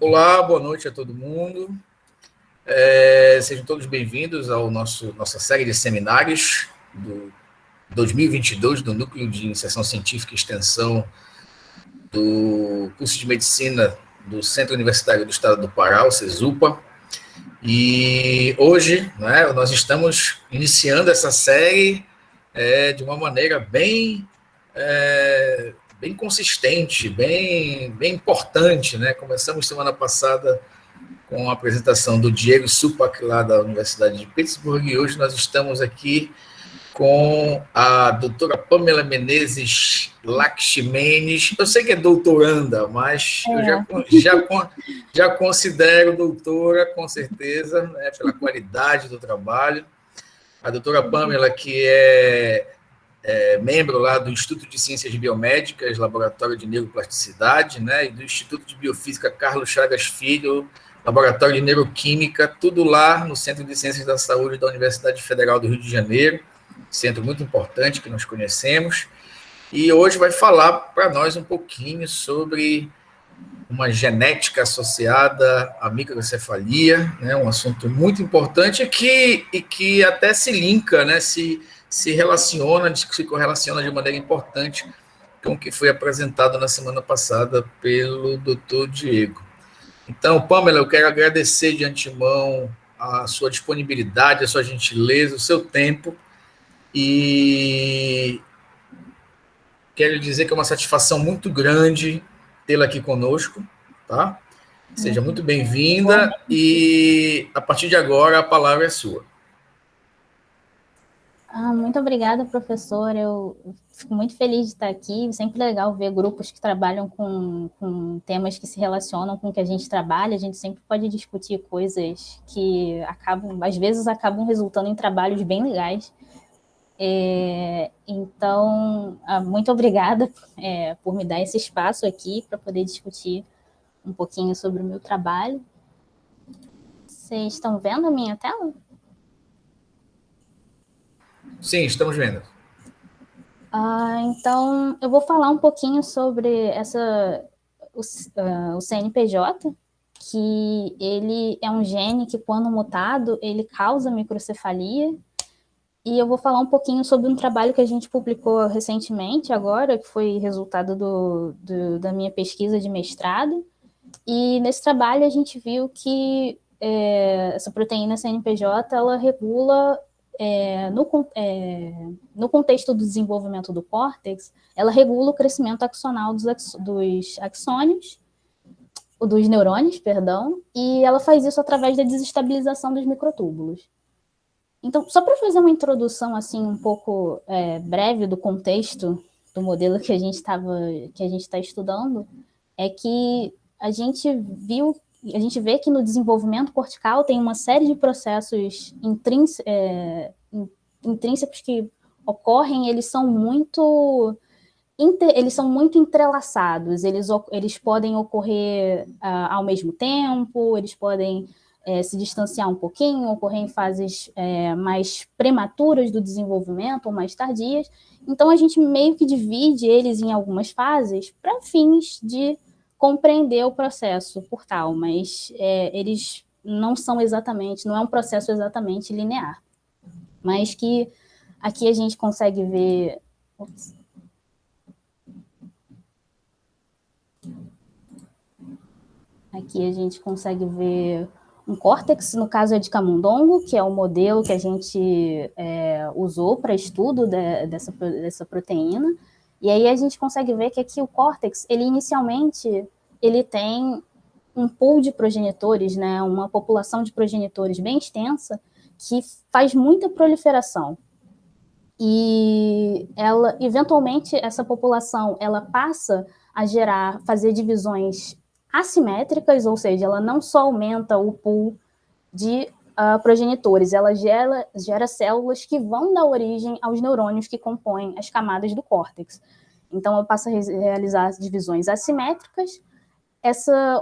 Olá, boa noite a todo mundo. Sejam todos bem-vindos ao nossa série de seminários do 2022 do Núcleo de Iniciação Científica e Extensão do curso de Medicina do Centro Universitário do Estado do Pará, o CESUPA. E hoje, nós estamos iniciando essa série de uma maneira bem consistente, bem importante, né? Começamos semana passada com a apresentação do Diego Supac, lá da Universidade de Pittsburgh, e hoje nós estamos aqui com a doutora Pamela Menezes Laxmenes. Eu sei que é doutoranda, mas eu já considero doutora, com certeza, né, pela qualidade do trabalho. A doutora Pamela, que é membro lá do Instituto de Ciências Biomédicas, Laboratório de Neuroplasticidade, né, e do Instituto de Biofísica Carlos Chagas Filho, Laboratório de Neuroquímica, tudo lá no Centro de Ciências da Saúde da Universidade Federal do Rio de Janeiro, centro muito importante que nós conhecemos, e hoje vai falar para nós um pouquinho sobre uma genética associada à microcefalia, né, um assunto muito importante e que até se linka, né, se correlaciona de maneira importante com o que foi apresentado na semana passada pelo Dr. Diego. Então, Pamela, eu quero agradecer de antemão a sua disponibilidade, a sua gentileza, o seu tempo, e quero dizer que é uma satisfação muito grande tê-la aqui conosco, tá? Seja muito bem-vinda e, a partir de agora, a palavra é sua. Muito obrigada, professor. Eu fico muito feliz de estar aqui. É sempre legal ver grupos que trabalham com temas que se relacionam com o que a gente trabalha. A gente sempre pode discutir coisas que às vezes acabam resultando em trabalhos bem legais. Então, muito obrigada por me dar esse espaço aqui para poder discutir um pouquinho sobre o meu trabalho. Vocês estão vendo a minha tela? Sim, estamos vendo. Então, eu vou falar um pouquinho sobre o CNPJ, que ele é um gene que, quando mutado, ele causa microcefalia. E eu vou falar um pouquinho sobre um trabalho que a gente publicou recentemente, agora, que foi resultado da minha pesquisa de mestrado. E nesse trabalho a gente viu que essa proteína CNPJ, ela regula, no contexto do desenvolvimento do córtex, ela regula o crescimento axonal dos axônios, dos neurônios, perdão, e ela faz isso através da desestabilização dos microtúbulos. Então, só para fazer uma introdução assim um pouco breve do contexto do modelo que a gente está estudando, é que a gente vê que no desenvolvimento cortical tem uma série de processos intrínsecos que ocorrem, eles são muito entrelaçados, eles podem ocorrer ao mesmo tempo, eles podem se distanciar um pouquinho, ocorrer em fases mais prematuras do desenvolvimento ou mais tardias. Então, a gente meio que divide eles em algumas fases para fins de compreender o processo por tal, mas eles não é um processo exatamente linear. Mas que aqui a gente consegue ver... Aqui a gente consegue ver um córtex, no caso é de camundongo, que é o modelo que a gente usou para estudo dessa proteína. E aí a gente consegue ver que aqui o córtex, ele inicialmente, ele tem um pool de progenitores, né, uma população de progenitores bem extensa, que faz muita proliferação. E eventualmente, essa população, ela passa a fazer divisões assimétricas, ou seja, ela não só aumenta o pool de progenitores, ela gera células que vão dar origem aos neurônios que compõem as camadas do córtex. Então, ela passa a realizar divisões assimétricas.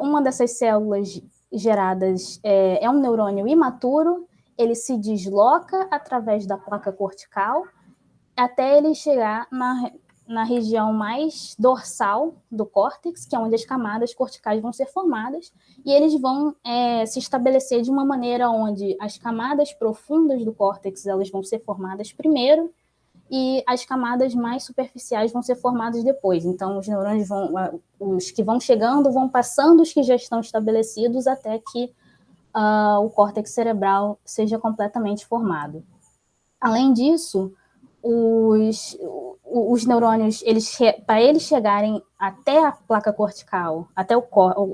Uma dessas células geradas é um neurônio imaturo, ele se desloca através da placa cortical até ele chegar na região mais dorsal do córtex, que é onde as camadas corticais vão ser formadas, e eles vão se estabelecer de uma maneira onde as camadas profundas do córtex elas vão ser formadas primeiro, e as camadas mais superficiais vão ser formadas depois. Então, os neurônios os que vão chegando, vão passando os que já estão estabelecidos até que o córtex cerebral seja completamente formado. Além disso, os neurônios, para eles chegarem até a placa cortical, a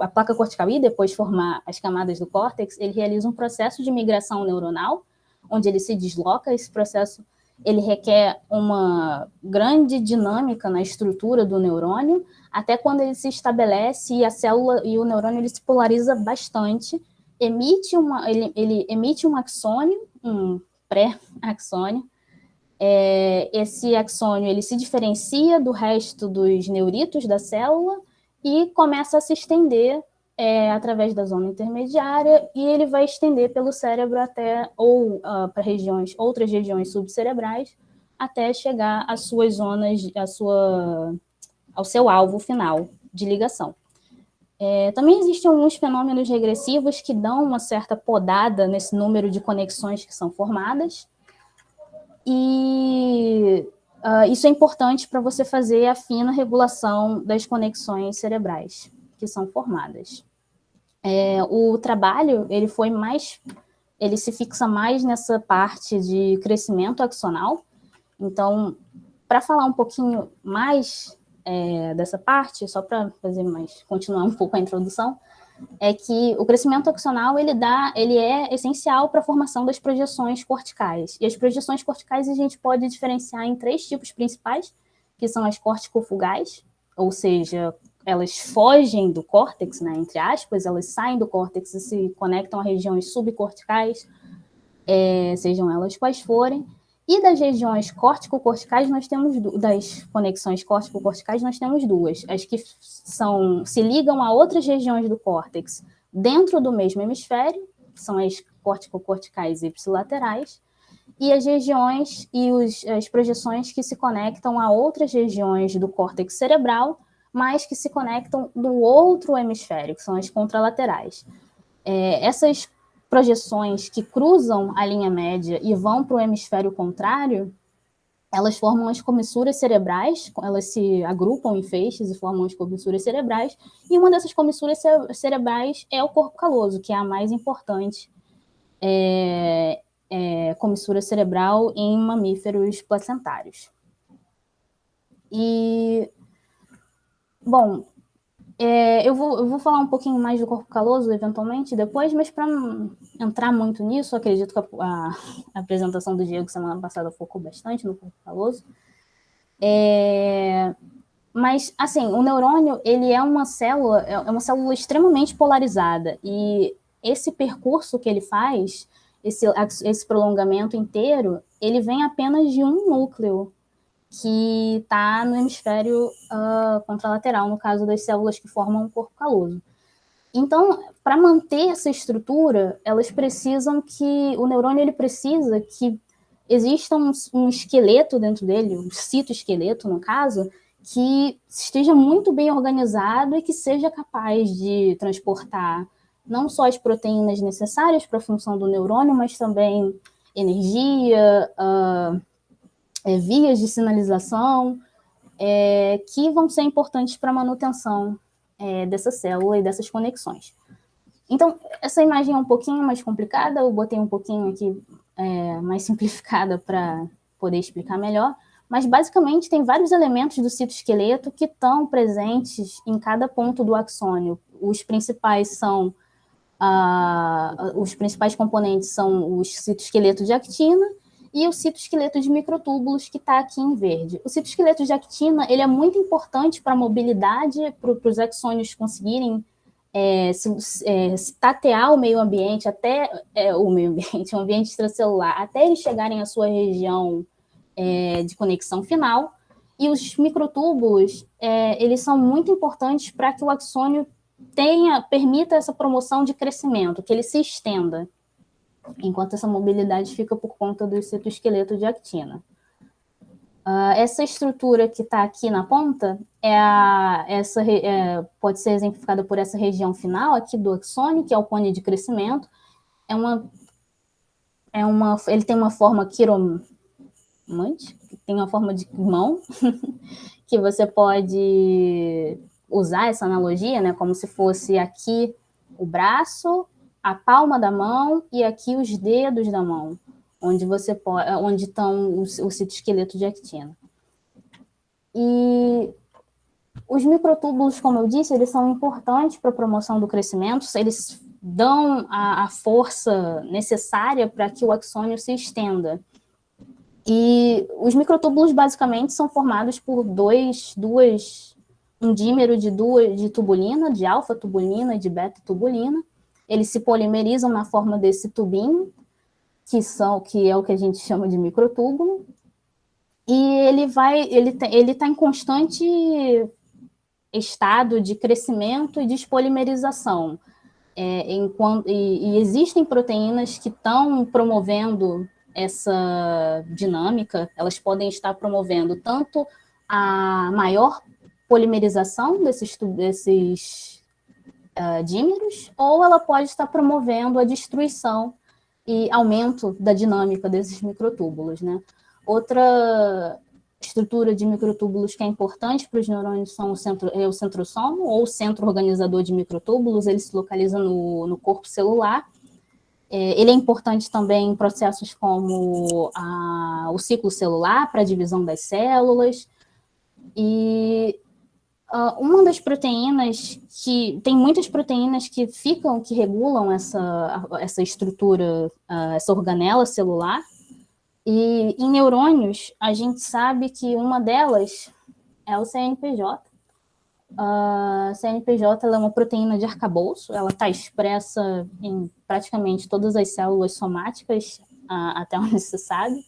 placa cortical e depois formar as camadas do córtex, ele realiza um processo de migração neuronal, onde ele se desloca. Esse processo ele requer uma grande dinâmica na estrutura do neurônio, até quando ele se estabelece e a célula e o neurônio ele se polariza bastante, ele emite um axônio, um pré-axônio. Esse axônio ele se diferencia do resto dos neuritos da célula e começa a se estender através da zona intermediária, e ele vai estender pelo cérebro até, ou para outras regiões subcerebrais, até chegar às suas zonas, ao seu alvo final de ligação. Também existem alguns fenômenos regressivos que dão uma certa podada nesse número de conexões que são formadas, e isso é importante para você fazer a fina regulação das conexões cerebrais que são formadas. O trabalho ele se fixa mais nessa parte de crescimento axonal. Então, para falar um pouquinho mais dessa parte, só para continuar um pouco a introdução, é que o crescimento axonal ele é essencial para a formação das projeções corticais. E as projeções corticais a gente pode diferenciar em 3 tipos principais, que são as corticofugais, ou seja, elas fogem do córtex, né, entre aspas, elas saem do córtex e se conectam a regiões subcorticais, sejam elas quais forem. E das regiões córtico-corticais, das conexões córtico-corticais, nós temos 2. As que se ligam a outras regiões do córtex dentro do mesmo hemisfério, que são as córtico-corticais ipsilaterais, e as regiões e as projeções que se conectam a outras regiões do córtex cerebral, mas que se conectam do outro hemisfério, que são as contralaterais. Essas projeções que cruzam a linha média e vão para o hemisfério contrário, elas formam as comissuras cerebrais, elas se agrupam em feixes e formam as comissuras cerebrais, e uma dessas comissuras cerebrais é o corpo caloso, que é a mais importante comissura cerebral em mamíferos placentários. E, bom, eu vou falar um pouquinho mais do corpo caloso, eventualmente, depois, mas para não entrar muito nisso, acredito que a apresentação do Diego semana passada focou bastante no corpo caloso. Mas, assim, o neurônio, ele é uma célula extremamente polarizada, e esse percurso que ele faz, esse prolongamento inteiro, ele vem apenas de um núcleo, que está no hemisfério contralateral, no caso das células que formam o corpo caloso. Então, para manter essa estrutura, o neurônio ele precisa que exista um esqueleto dentro dele, um citoesqueleto, no caso, que esteja muito bem organizado e que seja capaz de transportar não só as proteínas necessárias para a função do neurônio, mas também energia, vias de sinalização, que vão ser importantes para a manutenção dessa célula e dessas conexões. Então, essa imagem é um pouquinho mais complicada, eu botei um pouquinho aqui mais simplificada para poder explicar melhor, mas basicamente tem vários elementos do citoesqueleto que estão presentes em cada ponto do axônio. Os principais componentes são os citoesqueletos de actina e o citoesqueleto de microtúbulos, que está aqui em verde. O citoesqueleto de actina ele é muito importante para a mobilidade, para os axônios conseguirem tatear o meio ambiente, o ambiente extracelular, até eles chegarem à sua região de conexão final. E os microtúbulos, eles são muito importantes para que o axônio permita essa promoção de crescimento, que ele se estenda, enquanto essa mobilidade fica por conta do citoesqueleto de actina. Essa estrutura que está aqui na ponta pode ser exemplificada por essa região final aqui do axônio, que é o cone de crescimento. Ele tem uma forma quiromante, tem uma forma de mão, que você pode usar essa analogia, né, como se fosse aqui o braço, a palma da mão e aqui os dedos da mão, onde estão o citoesqueleto de actina. E os microtúbulos, como eu disse, eles são importantes para a promoção do crescimento, eles dão a força necessária para que o axônio se estenda. E os microtúbulos, basicamente, são formados por um dímero de tubulina, de alfa-tubulina e de beta-tubulina. Eles se polimerizam na forma desse tubinho, que é o que a gente chama de microtúbulo. E ele está em constante estado de crescimento e despolimerização. E existem proteínas que estão promovendo essa dinâmica, elas podem estar promovendo tanto a maior polimerização desses dímeros, ou ela pode estar promovendo a destruição e aumento da dinâmica desses microtúbulos, né? Outra estrutura de microtúbulos que é importante para os neurônios é o centrosomo, ou o centro organizador de microtúbulos. Ele se localiza no corpo celular. Ele é importante também em processos como o ciclo celular, para a divisão das células. E uma das proteínas tem muitas proteínas que regulam essa estrutura, essa organela celular. E em neurônios, a gente sabe que uma delas é o CNPJ. A CNPJ ela é uma proteína de arcabouço, ela está expressa em praticamente todas as células somáticas, até onde se sabe.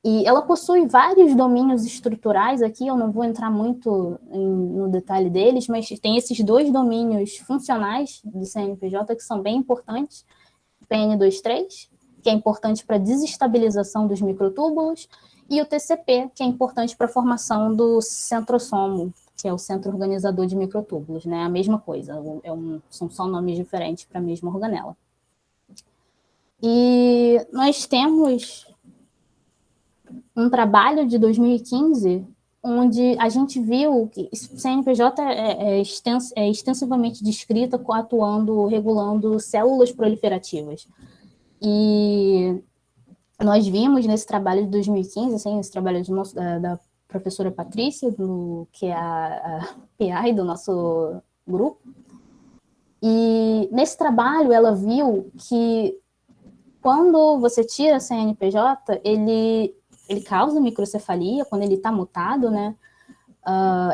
E ela possui vários domínios estruturais aqui, eu não vou entrar muito no detalhe deles, mas tem esses 2 domínios funcionais do CNPJ que são bem importantes. PN23, que é importante para a desestabilização dos microtúbulos, e o TCP, que é importante para a formação do centrosomo, que é o centro organizador de microtúbulos, né? A mesma coisa, são só nomes diferentes para a mesma organela. E nós temos um trabalho de 2015, onde a gente viu que CNPJ é extensivamente descrita regulando células proliferativas. E nós vimos nesse trabalho de 2015, assim, esse trabalho da professora Patrícia, que é a PI do nosso grupo, e nesse trabalho ela viu que quando você tira a CNPJ, ele causa microcefalia quando ele está mutado, né?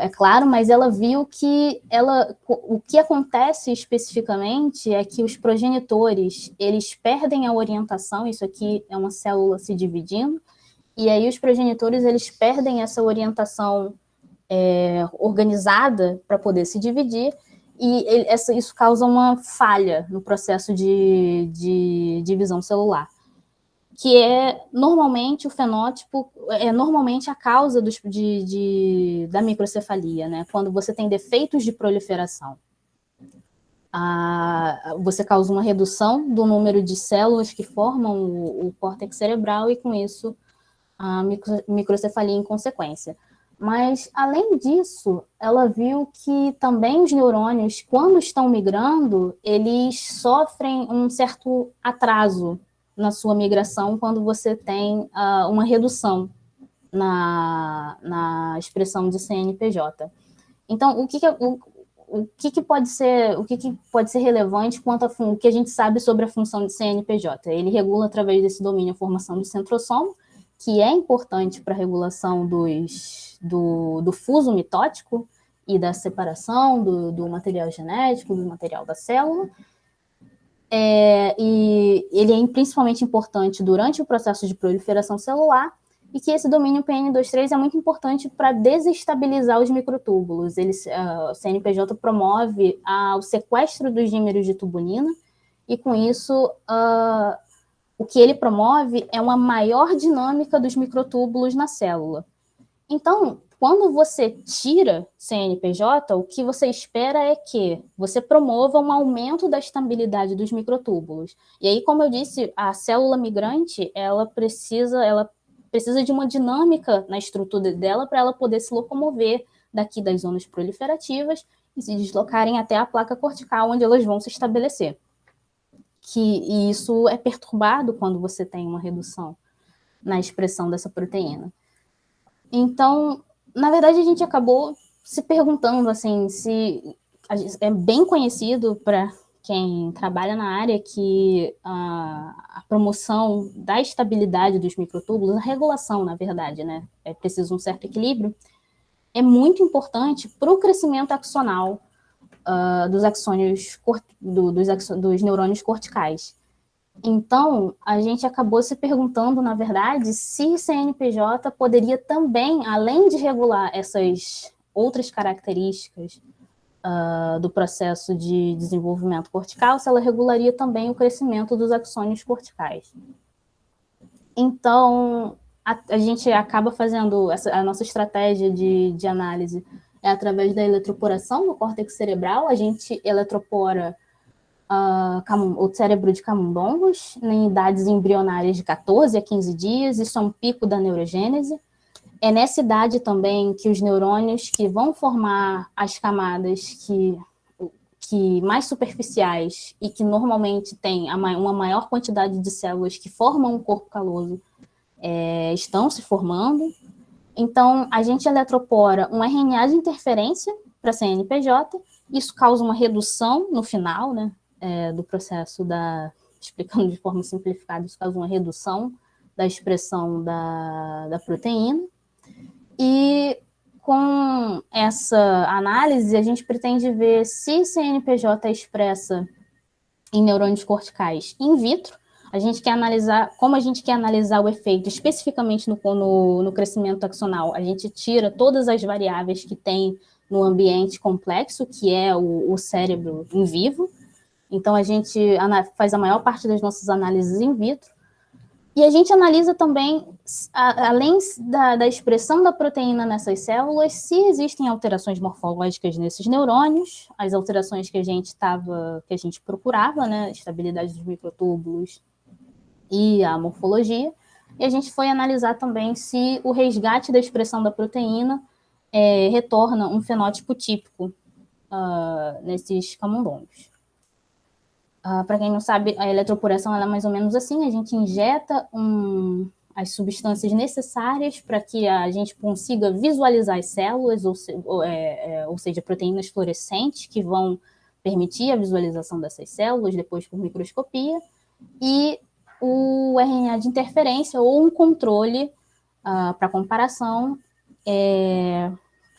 É claro, mas ela viu que o que acontece especificamente é que os progenitores, eles perdem a orientação, isso aqui é uma célula se dividindo, e aí os progenitores, eles perdem essa orientação organizada para poder se dividir, e isso causa uma falha no processo de divisão celular, que é normalmente o fenótipo, normalmente a causa da microcefalia, né? Quando você tem defeitos de proliferação. Você causa uma redução do número de células que formam o córtex cerebral e, com isso, a microcefalia em consequência. Mas, além disso, ela viu que também os neurônios, quando estão migrando, eles sofrem um certo atraso na sua migração quando você tem uma redução na expressão de CNPJ. Então, o que pode ser relevante quanto ao que a gente sabe sobre a função de CNPJ? Ele regula, através desse domínio, a formação do centrosomo, que é importante para a regulação do fuso mitótico e da separação do material genético, do material da célula. E ele é principalmente importante durante o processo de proliferação celular, e que esse domínio PN23 é muito importante para desestabilizar os microtúbulos. O CNPJ promove o sequestro dos dímeros de tubulina, e com isso o que ele promove é uma maior dinâmica dos microtúbulos na célula. Então, quando você tira CNPJ, o que você espera é que você promova um aumento da estabilidade dos microtúbulos. E aí, como eu disse, a célula migrante, ela precisa de uma dinâmica na estrutura dela para ela poder se locomover daqui das zonas proliferativas e se deslocarem até a placa cortical, onde elas vão se estabelecer. E isso é perturbado quando você tem uma redução na expressão dessa proteína. Então, na verdade, a gente acabou se perguntando, assim, se é bem conhecido para quem trabalha na área que a promoção da estabilidade dos microtúbulos, a regulação, na verdade, né, é preciso um certo equilíbrio, é muito importante para o crescimento axonal dos axônios, dos neurônios corticais. Então, a gente acabou se perguntando, na verdade, se CNPJ poderia também, além de regular essas outras características do processo de desenvolvimento cortical, se ela regularia também o crescimento dos axônios corticais. Então, a gente acaba fazendo a nossa estratégia de análise através da eletroporação no córtex cerebral. A gente eletropora o cérebro de camundongos em idades embrionárias de 14 a 15 dias, isso é um pico da neurogênese. É nessa idade também que os neurônios que vão formar as camadas que mais superficiais e que normalmente têm uma maior quantidade de células que formam um corpo caloso estão se formando. Então, a gente eletropora um RNA de interferência para CNPJ, isso causa uma redução no final, né, do processo explicando de forma simplificada, isso causa uma redução da expressão da proteína. E com essa análise, a gente pretende ver se CNPJ é expressa em neurônios corticais in vitro. A gente quer analisar, como a gente quer analisar o efeito especificamente no crescimento axonal, a gente tira todas as variáveis que tem no ambiente complexo, que é o cérebro em vivo. Então, a gente faz a maior parte das nossas análises in vitro. E a gente analisa também, além da expressão da proteína nessas células, se existem alterações morfológicas nesses neurônios, as alterações que a gente procurava, né, estabilidade dos microtúbulos e a morfologia. E a gente foi analisar também se o resgate da expressão da proteína retorna um fenótipo típico nesses camundongos. Para quem não sabe, a eletroporação ela é mais ou menos assim, a gente injeta as substâncias necessárias para que a gente consiga visualizar as células, ou seja, proteínas fluorescentes que vão permitir a visualização dessas células, depois por microscopia, e o RNA de interferência ou um controle para comparação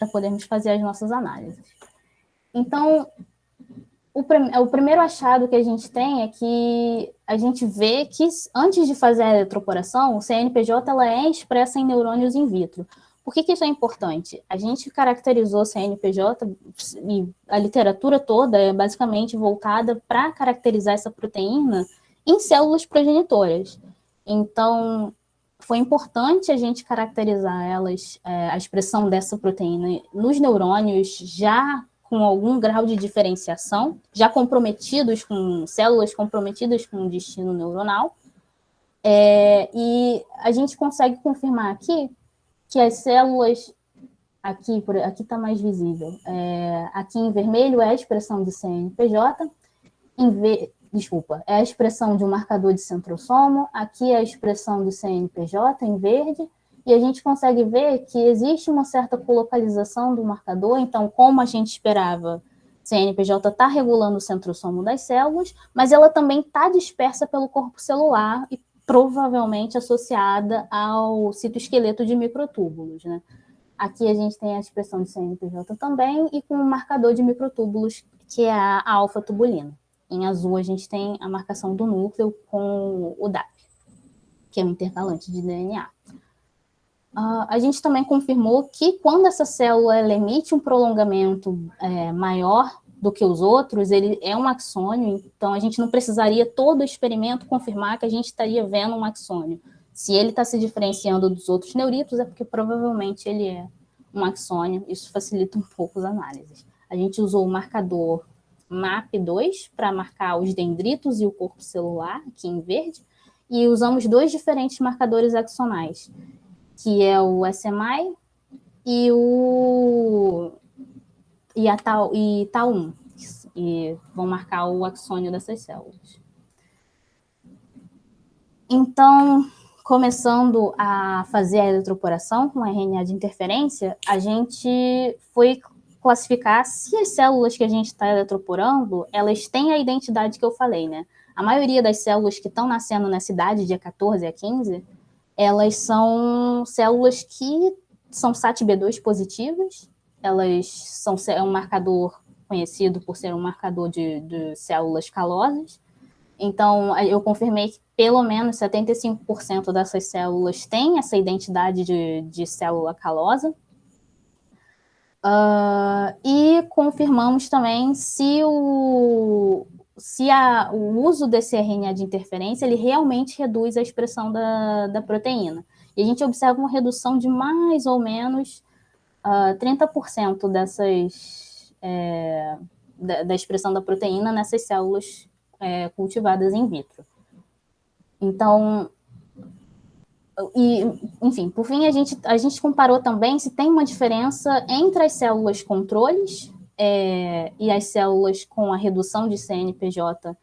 para podermos fazer as nossas análises. Então, o primeiro achado que a gente tem é que a gente vê que, antes de fazer a eletroporação, o CNPJ ela é expressa em neurônios in vitro. Por que isso é importante? A gente caracterizou o CNPJ, e a literatura toda é basicamente voltada para caracterizar essa proteína em células progenitoras. Então, foi importante a gente caracterizar a expressão dessa proteína nos neurônios já com algum grau de diferenciação, já comprometidos com células comprometidas com o destino neuronal, e a gente consegue confirmar aqui que as células, aqui está mais visível, aqui em vermelho é a expressão de CNPJ, é a expressão de um marcador de centrosomo, aqui é a expressão do CNPJ em verde, e a gente consegue ver que existe uma certa colocalização do marcador, então, como a gente esperava, CNPJ está regulando o centrosomo das células, mas ela também está dispersa pelo corpo celular e provavelmente associada ao citoesqueleto de microtúbulos, né? Aqui a gente tem a expressão de CNPJ também e com o marcador de microtúbulos, que é a alfa-tubulina. Em azul a gente tem a marcação do núcleo com o DAP, que é um intercalante de DNA. A gente também confirmou que quando essa célula ela emite um prolongamento maior do que os outros, ele é um axônio, então a gente não precisaria todo o experimento confirmar que a gente estaria vendo um axônio. Se ele está se diferenciando dos outros neuritos, é porque provavelmente ele é um axônio. Isso facilita um pouco as análises. A gente usou o marcador MAP2 para marcar os dendritos e o corpo celular, aqui em verde, e usamos 2 diferentes marcadores axonais, que é o SMI e a Tau1, e vão marcar o axônio dessas células. Então, começando a fazer a eletroporação com RNA de interferência, a gente foi classificar se as células que a gente está eletroporando, elas têm a identidade que eu falei, né? A maioria das células que estão nascendo nessa idade, dia 14 a 15, elas são células que são SATB2 positivas, elas são um marcador conhecido por ser um marcador de células calosas. Então, eu confirmei que pelo menos 75% dessas células têm essa identidade de célula calosa. E confirmamos também se o uso desse RNA de interferência ele realmente reduz a expressão da proteína. E a gente observa uma redução de mais ou menos 30% da expressão da proteína nessas células cultivadas in vitro. Então, enfim, por fim, a gente comparou também se tem uma diferença entre as células controles e as células com a redução de CNPJ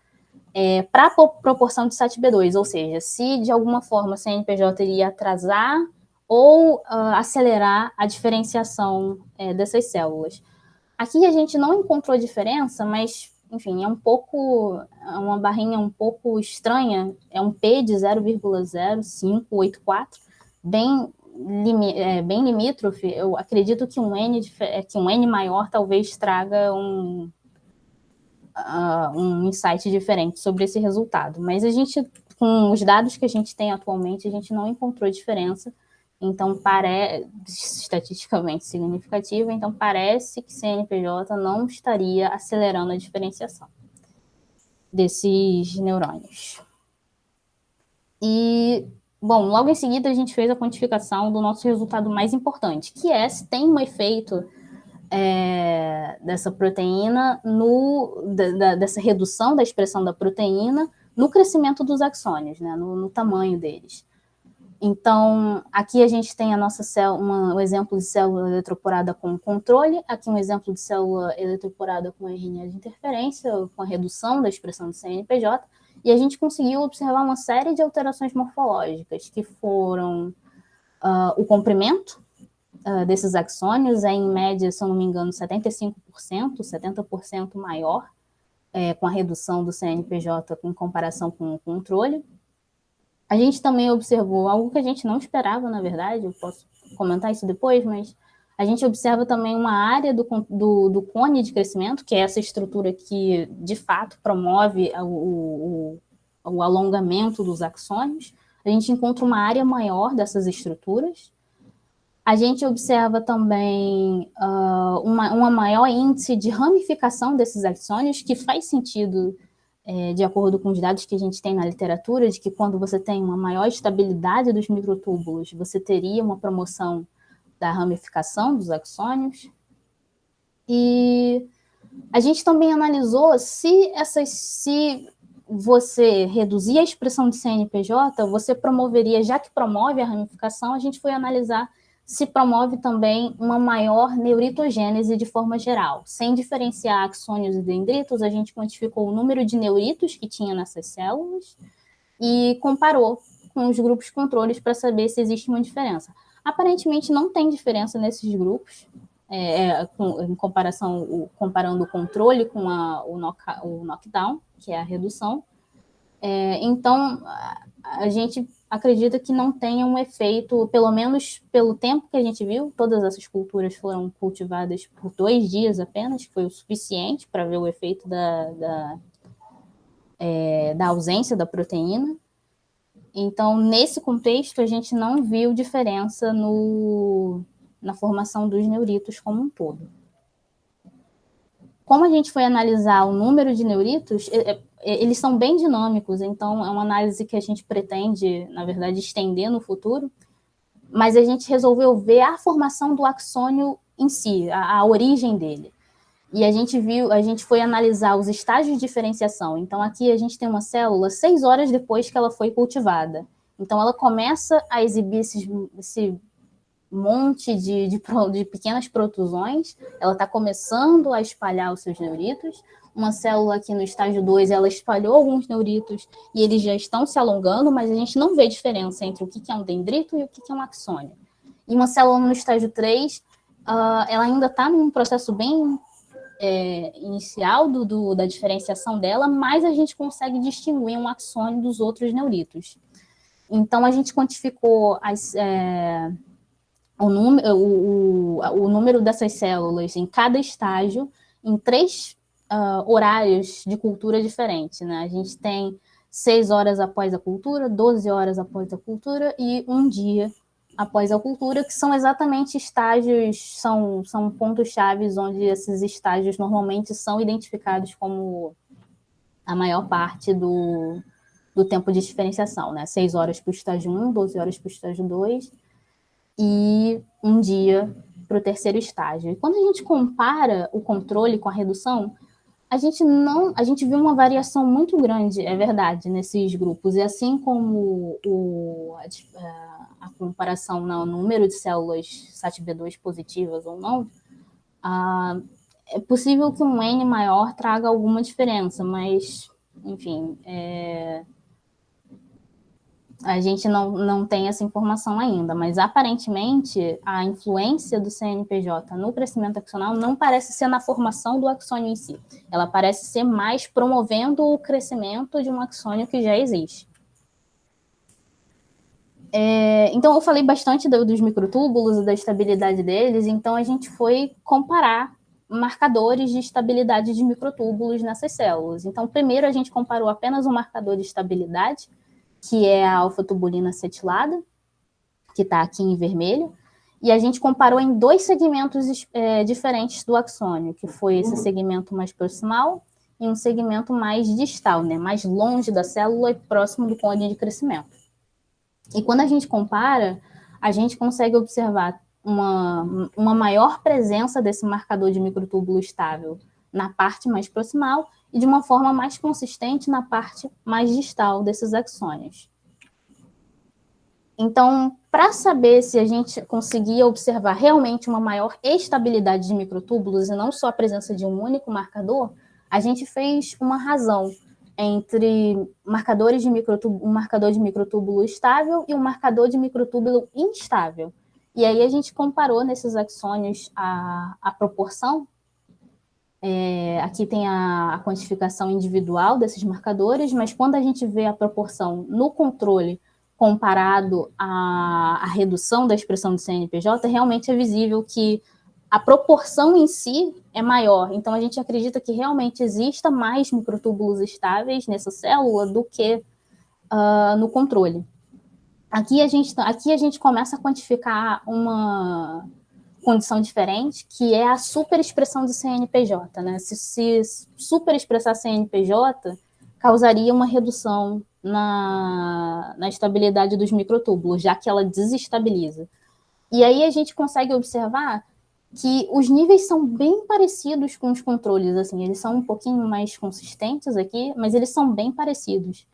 para a proporção de SATB2, ou seja, se de alguma forma o CNPJ iria atrasar ou acelerar a diferenciação dessas células. Aqui a gente não encontrou diferença, mas, enfim, é uma barrinha um pouco estranha, é um P de 0,0584, bem limítrofe. Eu acredito que um N maior talvez traga um insight diferente sobre esse resultado. Mas a gente, com os dados que a gente tem atualmente, a gente não encontrou diferença. Então, estatisticamente significativa, então parece que CNPJ não estaria acelerando a diferenciação desses neurônios. E, bom, logo em seguida a gente fez a quantificação do nosso resultado mais importante, que é se tem um efeito dessa proteína, dessa redução da expressão da proteína no crescimento dos axônios, né, no tamanho deles. Então, aqui a gente tem a nossa um exemplo de célula eletroporada com controle, aqui um exemplo de célula eletroporada com RNA de interferência, com a redução da expressão do CNPJ, e a gente conseguiu observar uma série de alterações morfológicas, que foram o comprimento desses axônios, em média, se eu não me engano, 75%, 70% maior, com a redução do CNPJ em comparação com o controle. A gente também observou algo que a gente não esperava, na verdade, eu posso comentar isso depois, mas a gente observa também uma área do cone de crescimento, que é essa estrutura que, de fato, promove o alongamento dos axônios. A gente encontra uma área maior dessas estruturas. A gente observa também uma maior índice de ramificação desses axônios, que faz sentido de acordo com os dados que a gente tem na literatura, de que quando você tem uma maior estabilidade dos microtúbulos, você teria uma promoção da ramificação dos axônios. E a gente também analisou se você reduzir a expressão de CNPJ, você promoveria, já que promove a ramificação, a gente foi analisar se promove também uma maior neuritogênese de forma geral. Sem diferenciar axônios e dendritos, a gente quantificou o número de neuritos que tinha nessas células e comparou com os grupos controles para saber se existe uma diferença. Aparentemente não tem diferença nesses grupos, em comparação, comparando o controle com o knockdown, que é a redução. Então, a gente acredita que não tenha um efeito, pelo menos pelo tempo que a gente viu, todas essas culturas foram cultivadas por 2 dias apenas, que foi o suficiente para ver o efeito da ausência da proteína. Então, nesse contexto, a gente não viu diferença na formação dos neuritos como um todo. Como a gente foi analisar o número de neuritos, eles são bem dinâmicos, então é uma análise que a gente pretende, na verdade, estender no futuro, mas a gente resolveu ver a formação do axônio em si, a origem dele. E a gente foi analisar os estágios de diferenciação. Então, aqui a gente tem uma célula 6 horas depois que ela foi cultivada. Então, ela começa a exibir esse monte de pequenas protusões, ela está começando a espalhar os seus neuritos. Uma célula aqui no estágio 2, ela espalhou alguns neuritos e eles já estão se alongando, mas a gente não vê diferença entre o que é um dendrito e o que é um axônio. E uma célula no estágio 3, ela ainda está num processo bem inicial da diferenciação dela, mas a gente consegue distinguir um axônio dos outros neuritos. Então, a gente quantificou o número dessas células em cada estágio em 3 horários de cultura diferentes, né? A gente tem 6 horas após a cultura, 12 horas após a cultura e 1 dia após a cultura, que são exatamente estágios, são pontos chaves onde esses estágios normalmente são identificados como a maior parte do tempo de diferenciação, né? 6 horas para o estágio 1, 12 horas para o estágio 2 e 1 dia para o terceiro estágio. E quando a gente compara o controle com a redução, a gente viu uma variação muito grande, é verdade, nesses grupos. E assim como a comparação no número de células SATB2 positivas ou não, é possível que um N maior traga alguma diferença, mas, enfim, a gente não tem essa informação ainda, mas aparentemente a influência do CNPJ no crescimento axonal não parece ser na formação do axônio em si. Ela parece ser mais promovendo o crescimento de um axônio que já existe. Então, eu falei bastante dos microtúbulos e da estabilidade deles, então a gente foi comparar marcadores de estabilidade de microtúbulos nessas células. Então, primeiro a gente comparou apenas um marcador de estabilidade, que é a alfa-tubulina acetilada, que está aqui em vermelho, e a gente comparou em 2 segmentos diferentes do axônio, que foi esse segmento mais proximal e um segmento mais distal, né, mais longe da célula e próximo do cone de crescimento. E quando a gente compara, a gente consegue observar uma maior presença desse marcador de microtúbulo estável na parte mais proximal e de uma forma mais consistente na parte mais distal desses axônios. Então, para saber se a gente conseguia observar realmente uma maior estabilidade de microtúbulos e não só a presença de um único marcador, a gente fez uma razão entre marcadores de um marcador de microtúbulo estável e um marcador de microtúbulo instável. E aí a gente comparou nesses axônios a proporção. Aqui tem a quantificação individual desses marcadores, mas quando a gente vê a proporção no controle comparado à redução da expressão do CNPJ, realmente é visível que a proporção em si é maior. Então, a gente acredita que realmente exista mais microtúbulos estáveis nessa célula do que no controle. Aqui a gente começa a quantificar uma condição diferente, que é a superexpressão do CNPJ, né? Se superexpressar CNPJ, causaria uma redução na estabilidade dos microtúbulos, já que ela desestabiliza. E aí a gente consegue observar que os níveis são bem parecidos com os controles, assim, eles são um pouquinho mais consistentes aqui, mas eles são bem parecidos.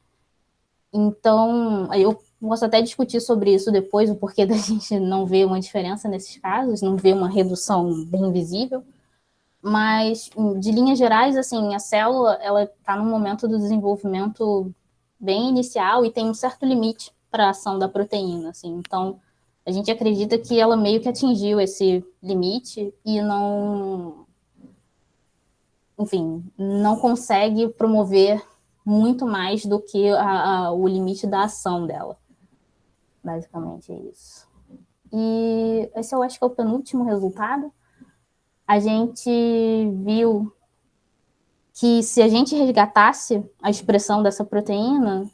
Então, eu posso até discutir sobre isso depois, o porquê da gente não ver uma diferença nesses casos, não ver uma redução bem visível, mas, de linhas gerais, assim, a célula, ela está num momento do desenvolvimento bem inicial e tem um certo limite para a ação da proteína, assim, então, a gente acredita que ela meio que atingiu esse limite e não consegue promover muito mais do que o limite da ação dela. Basicamente é isso. E esse eu acho que é o penúltimo resultado. A gente viu que se a gente resgatasse a expressão dessa proteína,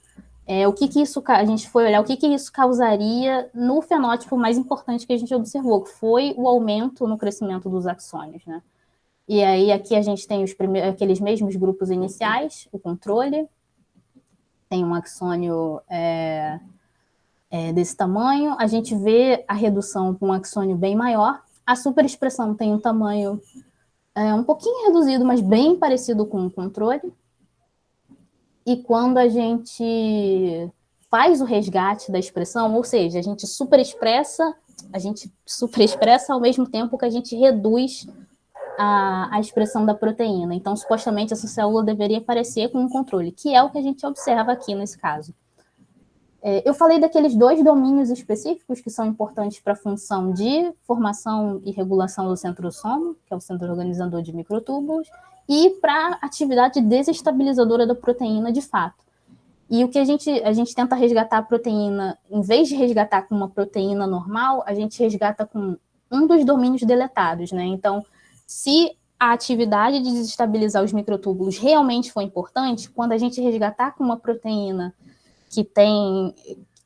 a gente foi olhar o que isso causaria no fenótipo mais importante que a gente observou, que foi o aumento no crescimento dos axônios, né? E aí aqui a gente tem aqueles mesmos grupos iniciais, o controle, tem um axônio desse tamanho, a gente vê a redução com um axônio bem maior, a superexpressão tem um tamanho um pouquinho reduzido, mas bem parecido com o controle, e quando a gente faz o resgate da expressão, ou seja, a gente superexpressa ao mesmo tempo que a gente reduz a expressão da proteína. Então, supostamente, essa célula deveria parecer com um controle, que é o que a gente observa aqui nesse caso. Eu falei daqueles 2 domínios específicos que são importantes para a função de formação e regulação do centrosomo, que é o centro organizador de microtúbulos, e para a atividade desestabilizadora da proteína de fato. E o que a gente tenta resgatar a proteína, em vez de resgatar com uma proteína normal, a gente resgata com um dos domínios deletados, né? Então, se a atividade de desestabilizar os microtúbulos realmente for importante, quando a gente resgatar com uma proteína que tem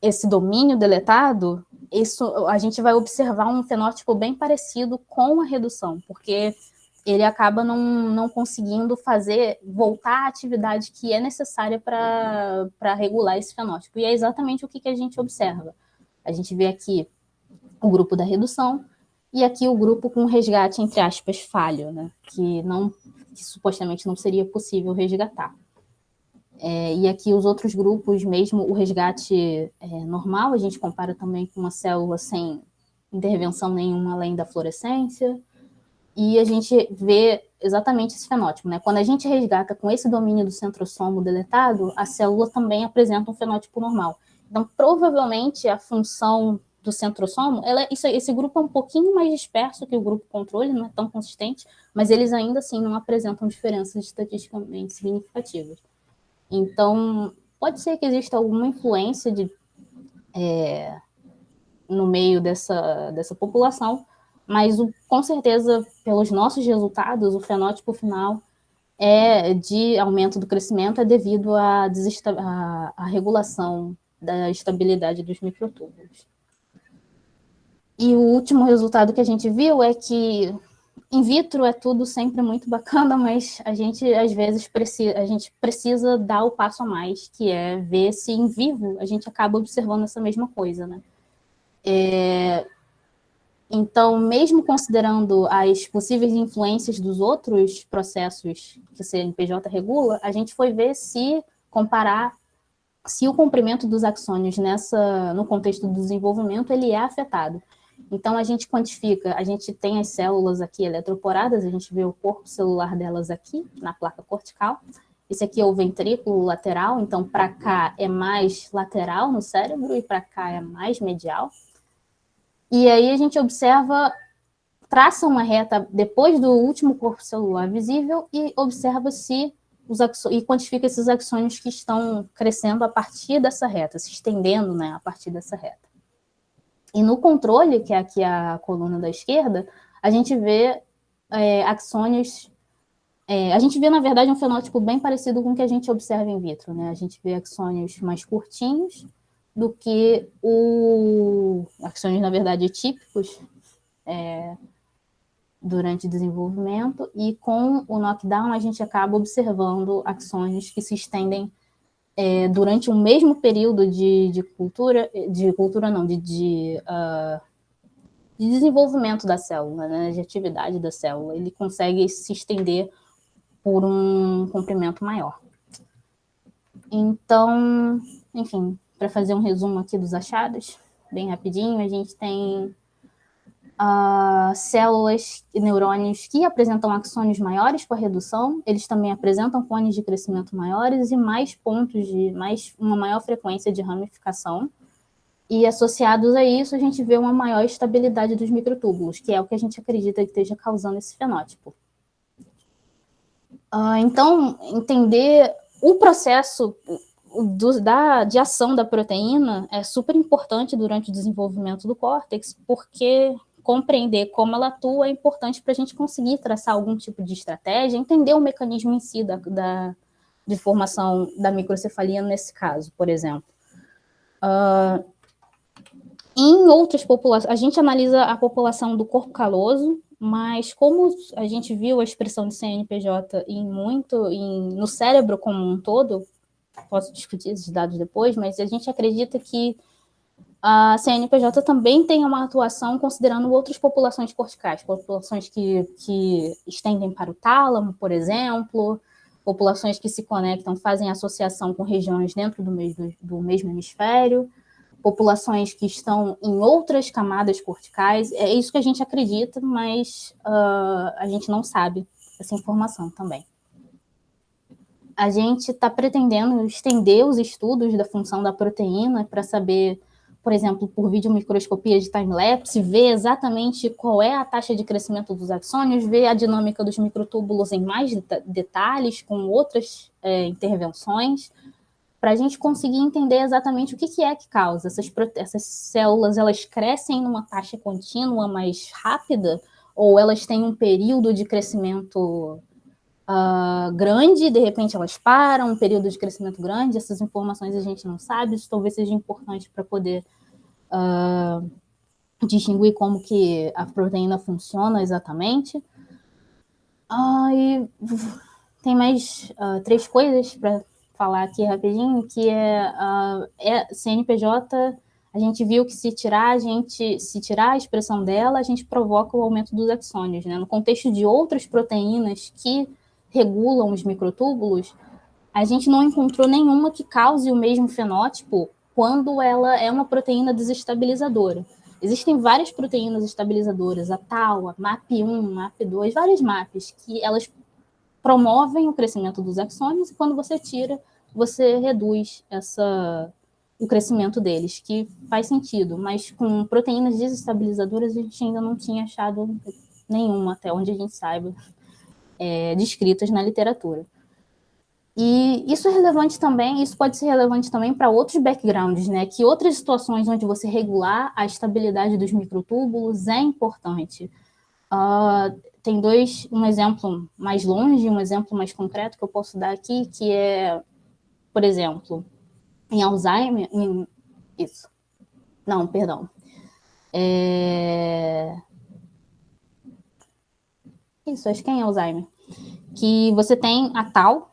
esse domínio deletado, a gente vai observar um fenótipo bem parecido com a redução, porque ele acaba não conseguindo voltar à atividade que é necessária para regular esse fenótipo. E é exatamente o que a gente observa. A gente vê aqui o grupo da redução e aqui o grupo com resgate, entre aspas, falho, né? que supostamente não seria possível resgatar. E aqui os outros grupos, mesmo o resgate normal, a gente compara também com uma célula sem intervenção nenhuma além da fluorescência, e a gente vê exatamente esse fenótipo, né? Quando a gente resgata com esse domínio do centrosomo deletado, a célula também apresenta um fenótipo normal. Então, provavelmente, a função do centrosomo, esse grupo é um pouquinho mais disperso que o grupo controle, não é tão consistente, mas eles ainda assim não apresentam diferenças estatisticamente significativas. Então, pode ser que exista alguma influência no meio dessa população, mas com certeza, pelos nossos resultados, o fenótipo final de aumento do crescimento é devido à regulação da estabilidade dos microtúbulos. E o último resultado que a gente viu é que in vitro é tudo sempre muito bacana, mas a gente, às vezes, precisa dar o passo a mais, que é ver se em vivo a gente acaba observando essa mesma coisa, né? Então, mesmo considerando as possíveis influências dos outros processos que o CNPJ regula, a gente foi ver comparar se o comprimento dos axônios no contexto do desenvolvimento ele é afetado. Então, a gente quantifica, a gente tem as células aqui eletroporadas, a gente vê o corpo celular delas aqui, na placa cortical. Esse aqui é o ventrículo lateral, então para cá é mais lateral no cérebro e para cá é mais medial. E aí a gente traça uma reta depois do último corpo celular visível e observa e quantifica esses axônios que estão crescendo a partir dessa reta, se estendendo, né, a partir dessa reta. E no controle, que é aqui a coluna da esquerda, a gente vê axônios... a gente vê, na verdade, um fenótipo bem parecido com o que a gente observa in vitro, né? A gente vê axônios mais curtinhos do que axônios, na verdade, típicos durante o desenvolvimento, e com o knockdown a gente acaba observando axônios que se estendem durante o mesmo período de desenvolvimento da célula, né, de atividade da célula. Ele consegue se estender por um comprimento maior. Então, enfim, para fazer um resumo aqui dos achados, bem rapidinho, a gente tem células e neurônios que apresentam axônios maiores com a redução, eles também apresentam cones de crescimento maiores e uma maior frequência de ramificação. E associados a isso, a gente vê uma maior estabilidade dos microtúbulos, que é o que a gente acredita que esteja causando esse fenótipo. Então, entender o processo de ação da proteína é super importante durante o desenvolvimento do córtex, porque compreender como ela atua é importante para a gente conseguir traçar algum tipo de estratégia, entender o mecanismo em si de formação da microcefalia nesse caso, por exemplo. Em outras populações, a gente analisa a população do corpo caloso mas como a gente viu a expressão de CNPJ no cérebro como um todo, posso discutir esses dados depois, mas a gente acredita que a CNPJ também tem uma atuação considerando outras populações corticais, populações que estendem para o tálamo, por exemplo, populações que se conectam, fazem associação com regiões dentro do mesmo hemisfério, populações que estão em outras camadas corticais. É isso que a gente acredita, mas a gente não sabe essa informação também. A gente está pretendendo estender os estudos da função da proteína para saber, por exemplo, por videomicroscopia de time-lapse, ver exatamente qual é a taxa de crescimento dos axônios, ver a dinâmica dos microtúbulos em mais detalhes, com outras intervenções, para a gente conseguir entender exatamente o que é que causa. Essas células, elas crescem numa taxa contínua mais rápida, ou elas têm um período de crescimento grande, de repente elas param, um período de crescimento grande. Essas informações a gente não sabe, isso talvez seja importante para poder distinguir como que a proteína funciona exatamente. E tem mais 3 coisas para falar aqui rapidinho, que CNPJ, a gente viu que se tirar a expressão dela, a gente provoca o aumento dos axônios, né? No contexto de outras proteínas que regulam os microtúbulos, a gente não encontrou nenhuma que cause o mesmo fenótipo quando ela é uma proteína desestabilizadora. Existem várias proteínas estabilizadoras, a TAU, a MAP1, MAP2, várias MAPs, que elas promovem o crescimento dos axônios, e quando você tira, você reduz o crescimento deles, que faz sentido. Mas com proteínas desestabilizadoras, a gente ainda não tinha achado nenhuma, até onde a gente saiba, descritas na literatura. E isso é relevante também, isso pode ser relevante também para outros backgrounds, né? Que outras situações onde você regular a estabilidade dos microtúbulos é importante. Tem um exemplo mais longe, um exemplo mais concreto que eu posso dar aqui, que é, por exemplo, em Alzheimer, acho que é em Alzheimer, que você tem a Tau,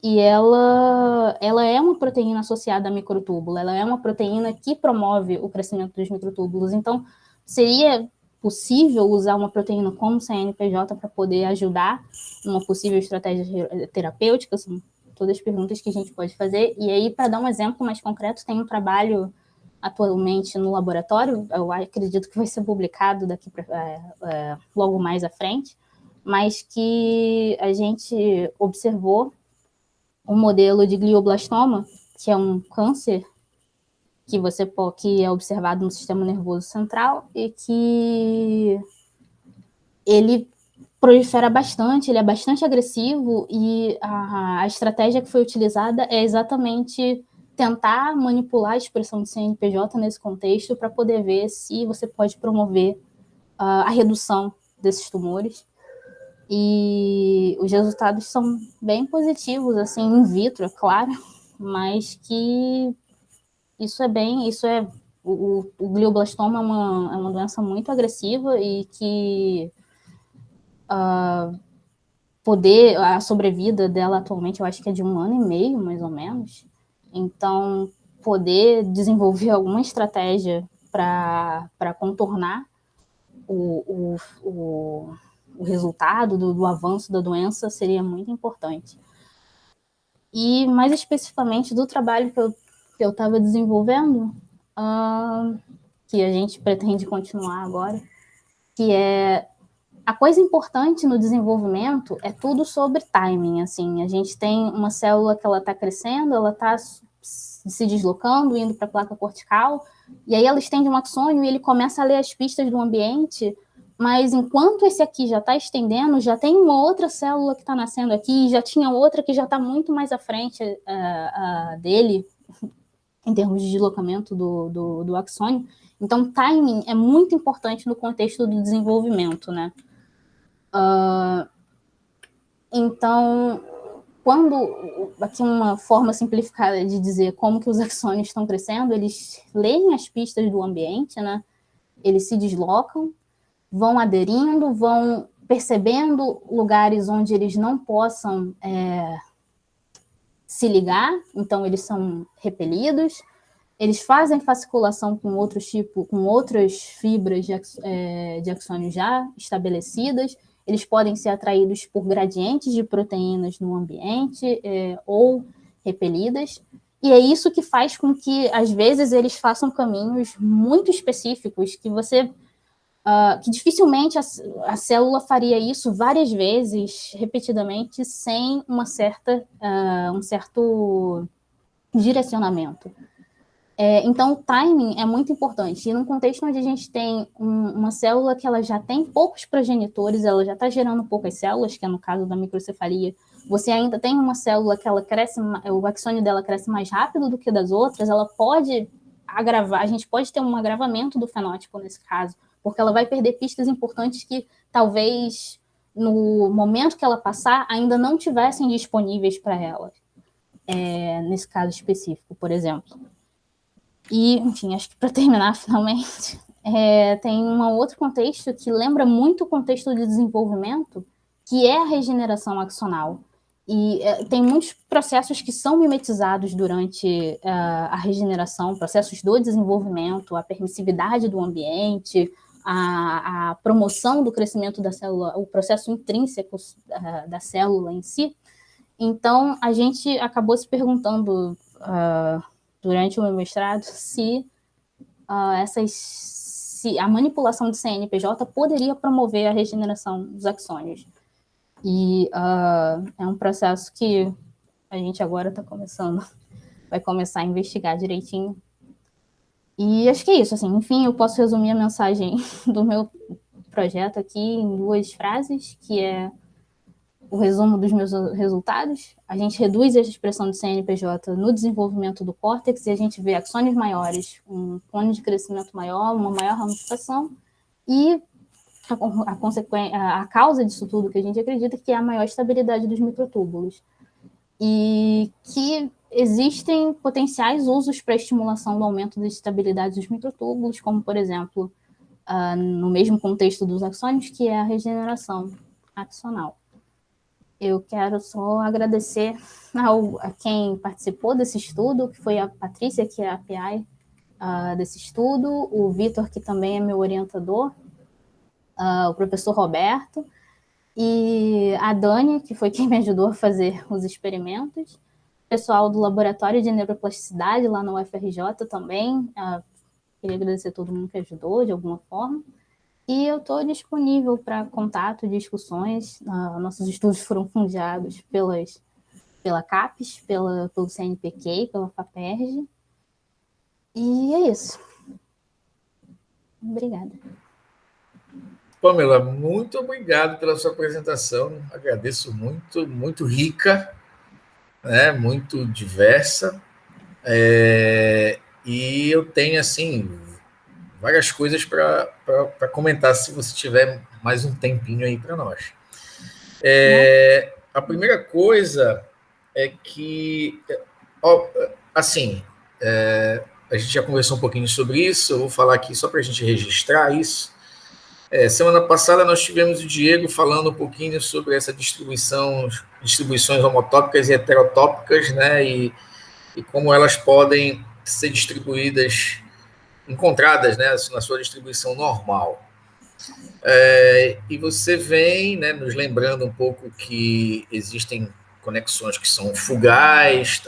e ela é uma proteína associada a microtúbulo, ela é uma proteína que promove o crescimento dos microtúbulos. Então, seria possível usar uma proteína como CNPJ para poder ajudar numa possível estratégia terapêutica? São todas as perguntas que a gente pode fazer. E aí, para dar um exemplo mais concreto, tem um trabalho atualmente no laboratório, eu acredito que vai ser publicado daqui logo mais à frente, mas que a gente observou um modelo de glioblastoma, que é um câncer que é observado no sistema nervoso central e que ele prolifera bastante, ele é bastante agressivo, e a estratégia que foi utilizada é exatamente tentar manipular a expressão de CNPJ nesse contexto para poder ver se você pode promover a redução desses tumores. E os resultados são bem positivos, assim, in vitro, é claro, mas que o glioblastoma é uma doença muito agressiva e que a sobrevida dela atualmente eu acho que é de 1 ano e meio, mais ou menos. Então, poder desenvolver alguma estratégia para contornar o resultado do avanço da doença seria muito importante. E, mais especificamente, do trabalho que eu estava desenvolvendo, que a gente pretende continuar agora, que é a coisa importante no desenvolvimento é tudo sobre timing. Assim, a gente tem uma célula que ela está crescendo, ela está se deslocando, indo para a placa cortical, e aí ela estende um axônio e ele começa a ler as pistas do ambiente, mas enquanto esse aqui já está estendendo, já tem uma outra célula que está nascendo aqui, já tinha outra que já está muito mais à frente dele, em termos de deslocamento do axônio. Então, timing é muito importante no contexto do desenvolvimento, né? Então, aqui uma forma simplificada de dizer como que os axônios estão crescendo, eles leem as pistas do ambiente, né? Eles se deslocam, vão aderindo, vão percebendo lugares onde eles não possam se ligar, então eles são repelidos. Eles fazem fasciculação com outras fibras de axônios já estabelecidas. Eles podem ser atraídos por gradientes de proteínas no ambiente ou repelidas. E é isso que faz com que, às vezes, eles façam caminhos muito específicos que dificilmente a célula faria isso várias vezes, repetidamente, sem um certo direcionamento. Então, o timing é muito importante. E num contexto onde a gente tem uma célula que ela já tem poucos progenitores, ela já está gerando poucas células, que é no caso da microcefalia, você ainda tem uma célula que ela cresce, o axônio dela cresce mais rápido do que das outras, ela pode agravar, a gente pode ter um agravamento do fenótipo nesse caso, porque ela vai perder pistas importantes que talvez no momento que ela passar ainda não tivessem disponíveis para ela, nesse caso específico, por exemplo. E, enfim, acho que para terminar, finalmente, tem um outro contexto que lembra muito o contexto de desenvolvimento, que é a regeneração axonal. E tem muitos processos que são mimetizados durante a regeneração, processos do desenvolvimento, a permissividade do ambiente, a promoção do crescimento da célula, o processo intrínseco da célula em si. Então, a gente acabou se perguntando durante o meu mestrado se a manipulação de CNPJ poderia promover a regeneração dos axônios. E é um processo que a gente agora vai começar a investigar direitinho. E acho que é isso, assim, enfim, eu posso resumir a mensagem do meu projeto aqui em 2 frases, que é o resumo dos meus resultados. A gente reduz a expressão de CNPJ no desenvolvimento do córtex e a gente vê axônios maiores, um plano de crescimento maior, uma maior ramificação e a causa disso tudo que a gente acredita que é a maior estabilidade dos microtúbulos. E que existem potenciais usos para estimulação do aumento da estabilidade dos microtúbulos, como, por exemplo, no mesmo contexto dos axônios, que é a regeneração axonal. Eu quero só agradecer a quem participou desse estudo, que foi a Patrícia, que é a PI desse estudo, o Vitor, que também é meu orientador, o professor Roberto, e a Dani, que foi quem me ajudou a fazer os experimentos, o pessoal do Laboratório de Neuroplasticidade lá no UFRJ também, queria agradecer a todo mundo que ajudou de alguma forma, e eu estou disponível para contato, discussões. Nossos estudos foram fundados pela CAPES, pelo CNPq, pela FAPERJ, e é isso. Obrigada. Pamela, muito obrigado pela sua apresentação. Agradeço muito, muito rica, né? Muito diversa. E eu tenho, assim, várias coisas para comentar, se você tiver mais um tempinho aí para nós. A primeira coisa é que, assim, a gente já conversou um pouquinho sobre isso, eu vou falar aqui só para a gente registrar isso. Semana passada nós tivemos o Diego falando um pouquinho sobre essa distribuições homotópicas e heterotópicas, né, e como elas podem ser distribuídas, encontradas, né, na sua distribuição normal. E você vem, né, nos lembrando um pouco que existem conexões que são fugais,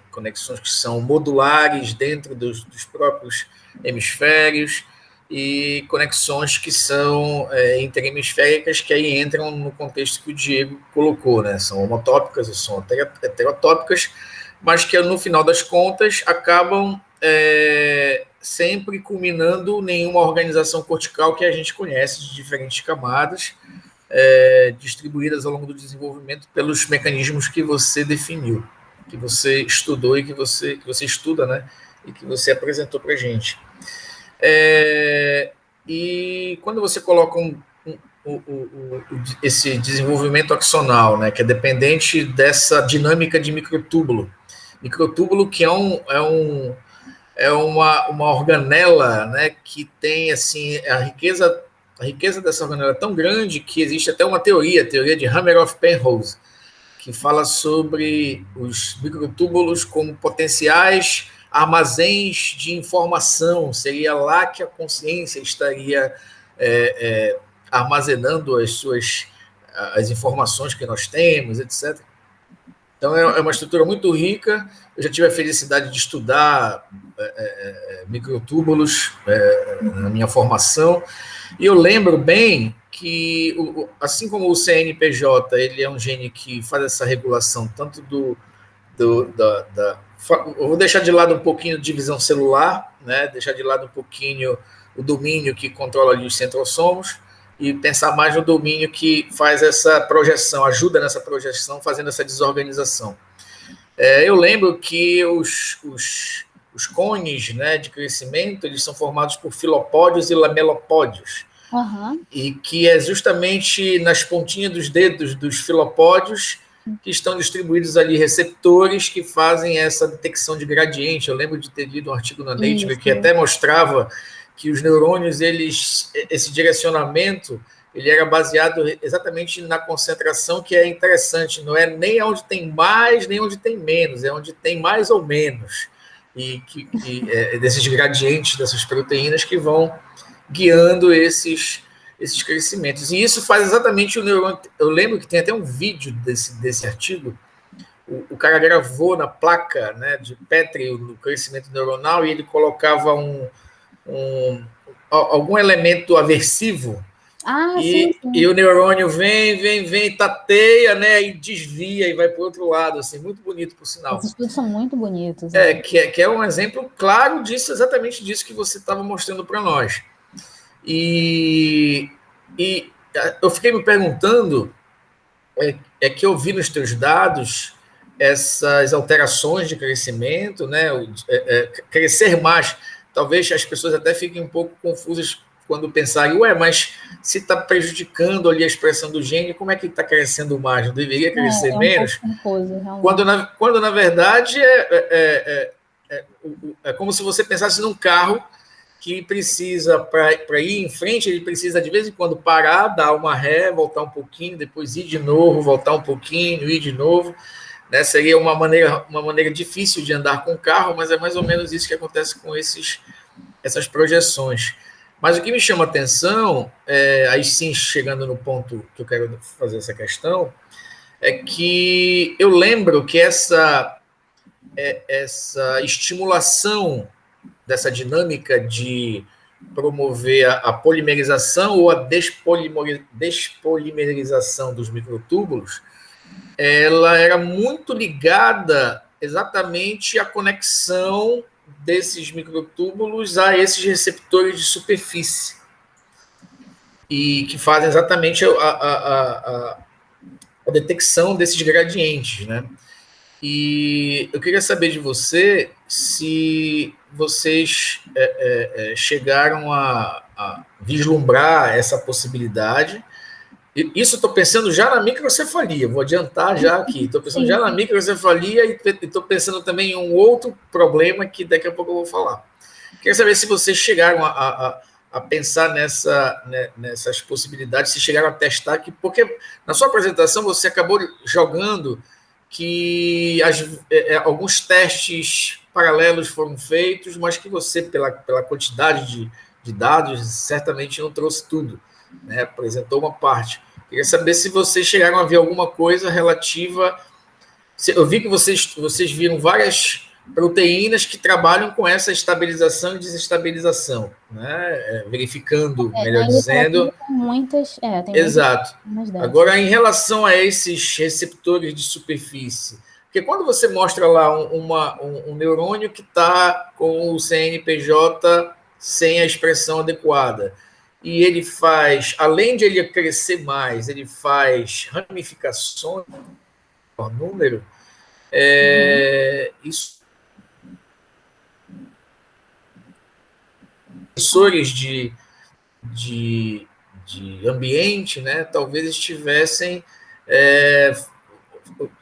conexões que são modulares dentro dos próprios hemisférios, e conexões que são interhemisféricas, que aí entram no contexto que o Diego colocou, né? São homotópicas ou são heterotópicas, mas que no final das contas acabam sempre culminando em uma organização cortical que a gente conhece de diferentes camadas, distribuídas ao longo do desenvolvimento pelos mecanismos que você definiu, que você estudou e que você estuda, né? E que você apresentou para a gente. E quando você coloca esse desenvolvimento axonal, né, que é dependente dessa dinâmica de microtúbulo que é uma organela, né, que tem assim a riqueza a riqueza dessa organela é tão grande que existe até uma teoria, a teoria de Hameroff-Penrose, que fala sobre os microtúbulos como potenciais armazéns de informação. Seria lá que a consciência estaria armazenando as informações que nós temos, etc. Então, é uma estrutura muito rica. Eu já tive a felicidade de estudar microtúbulos na minha formação, e eu lembro bem que, assim como o CNPJ, ele é um gene que faz essa regulação tanto eu vou deixar de lado um pouquinho a divisão celular, né? Deixar de lado um pouquinho o domínio que controla ali os centrossomos e pensar mais no domínio que faz essa projeção, ajuda nessa projeção, fazendo essa desorganização. Eu lembro que os cones, né, de crescimento, eles são formados por filopódios e lamelopódios. Uhum. E que é justamente nas pontinhas dos dedos dos filopódios que estão distribuídos ali receptores que fazem essa detecção de gradiente. Eu lembro de ter lido um artigo na Nature que até mostrava que os neurônios, esse direcionamento, ele era baseado exatamente na concentração, que é interessante, não é nem onde tem mais, nem onde tem menos, é onde tem mais ou menos. E desses gradientes, dessas proteínas que vão guiando esses crescimentos. E isso faz exatamente o neurônio. Eu lembro que tem até um vídeo desse artigo. O cara gravou na placa, né, de Petri o crescimento neuronal e ele colocava algum elemento aversivo. Sim. E o neurônio vem, tateia, né, e desvia e vai para o outro lado, assim, muito bonito, por sinal. Esses estudos são muito bonitos. Que é um exemplo claro disso, exatamente disso que você estava mostrando para nós. E eu fiquei me perguntando, que eu vi nos teus dados essas alterações de crescimento, né? Crescer mais. Talvez as pessoas até fiquem um pouco confusas quando pensarem, mas se está prejudicando ali a expressão do gene, como é que está crescendo mais? Não deveria crescer menos? Confuso, quando na verdade é como se você pensasse num carro que precisa, para ir em frente, ele precisa de vez em quando parar, dar uma ré, voltar um pouquinho, depois ir de novo, voltar um pouquinho, ir de novo. Né? Seria uma maneira difícil de andar com o carro, mas é mais ou menos isso que acontece com essas projeções. Mas o que me chama a atenção, aí sim, chegando no ponto que eu quero fazer essa questão, é que eu lembro que essa estimulação dessa dinâmica de promover a polimerização ou a despolimerização dos microtúbulos, ela era muito ligada exatamente à conexão desses microtúbulos a esses receptores de superfície, e que fazem exatamente a detecção desses gradientes, né? E eu queria saber de você se vocês chegaram a vislumbrar essa possibilidade. Isso estou pensando já na microcefalia, vou adiantar já aqui. Estou pensando já na microcefalia e estou pensando também em um outro problema que daqui a pouco eu vou falar. Queria saber se vocês chegaram a pensar nessas possibilidades, se chegaram a testar, porque na sua apresentação você acabou jogando que alguns testes paralelos foram feitos, mas que você, pela quantidade de dados, certamente não trouxe tudo, né? Apresentou uma parte. Queria saber se vocês chegaram a ver alguma coisa relativa. Eu vi que vocês viram várias proteínas que trabalham com essa estabilização e desestabilização, né? Verificando, melhor dizendo. Tem muitas. Exato. Agora, em relação a esses receptores de superfície, porque quando você mostra lá um neurônio que está com o CNPJ sem a expressão adequada, e ele faz, além de ele crescer mais, ele faz ramificações por número, isso sensores de ambiente, né, talvez estivessem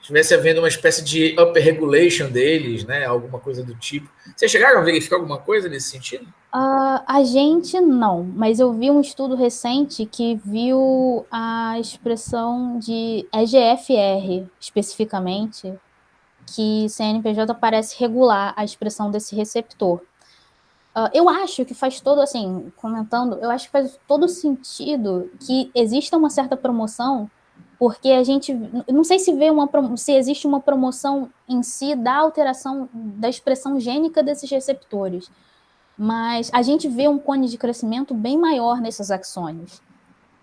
tivesse havendo uma espécie de upper regulation deles, né? Alguma coisa do tipo. Vocês chegaram a verificar alguma coisa nesse sentido? A gente não, mas eu vi um estudo recente que viu a expressão de EGFR, especificamente, que CNPJ parece regular a expressão desse receptor. Eu acho que faz todo, assim, comentando, eu acho que faz todo sentido que exista uma certa promoção, porque a gente, não sei se se existe uma promoção em si da alteração da expressão gênica desses receptores, mas a gente vê um cone de crescimento bem maior nesses axônios,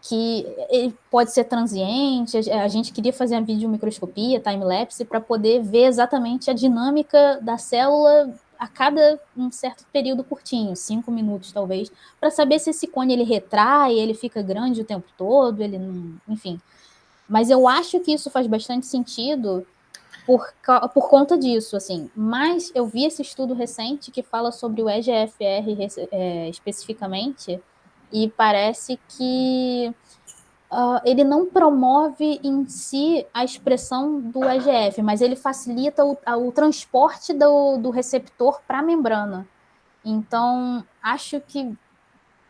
que ele pode ser transiente. A gente queria fazer a videomicroscopia, time-lapse, para poder ver exatamente a dinâmica da célula a cada um certo período curtinho, 5 minutos talvez, para saber se esse cone ele retrai, ele fica grande o tempo todo, ele não, enfim. Mas eu acho que isso faz bastante sentido por conta disso, assim. Mas eu vi esse estudo recente que fala sobre o EGFR especificamente, e parece que ele não promove em si a expressão do EGF, mas ele facilita o transporte do receptor para a membrana. Então, acho que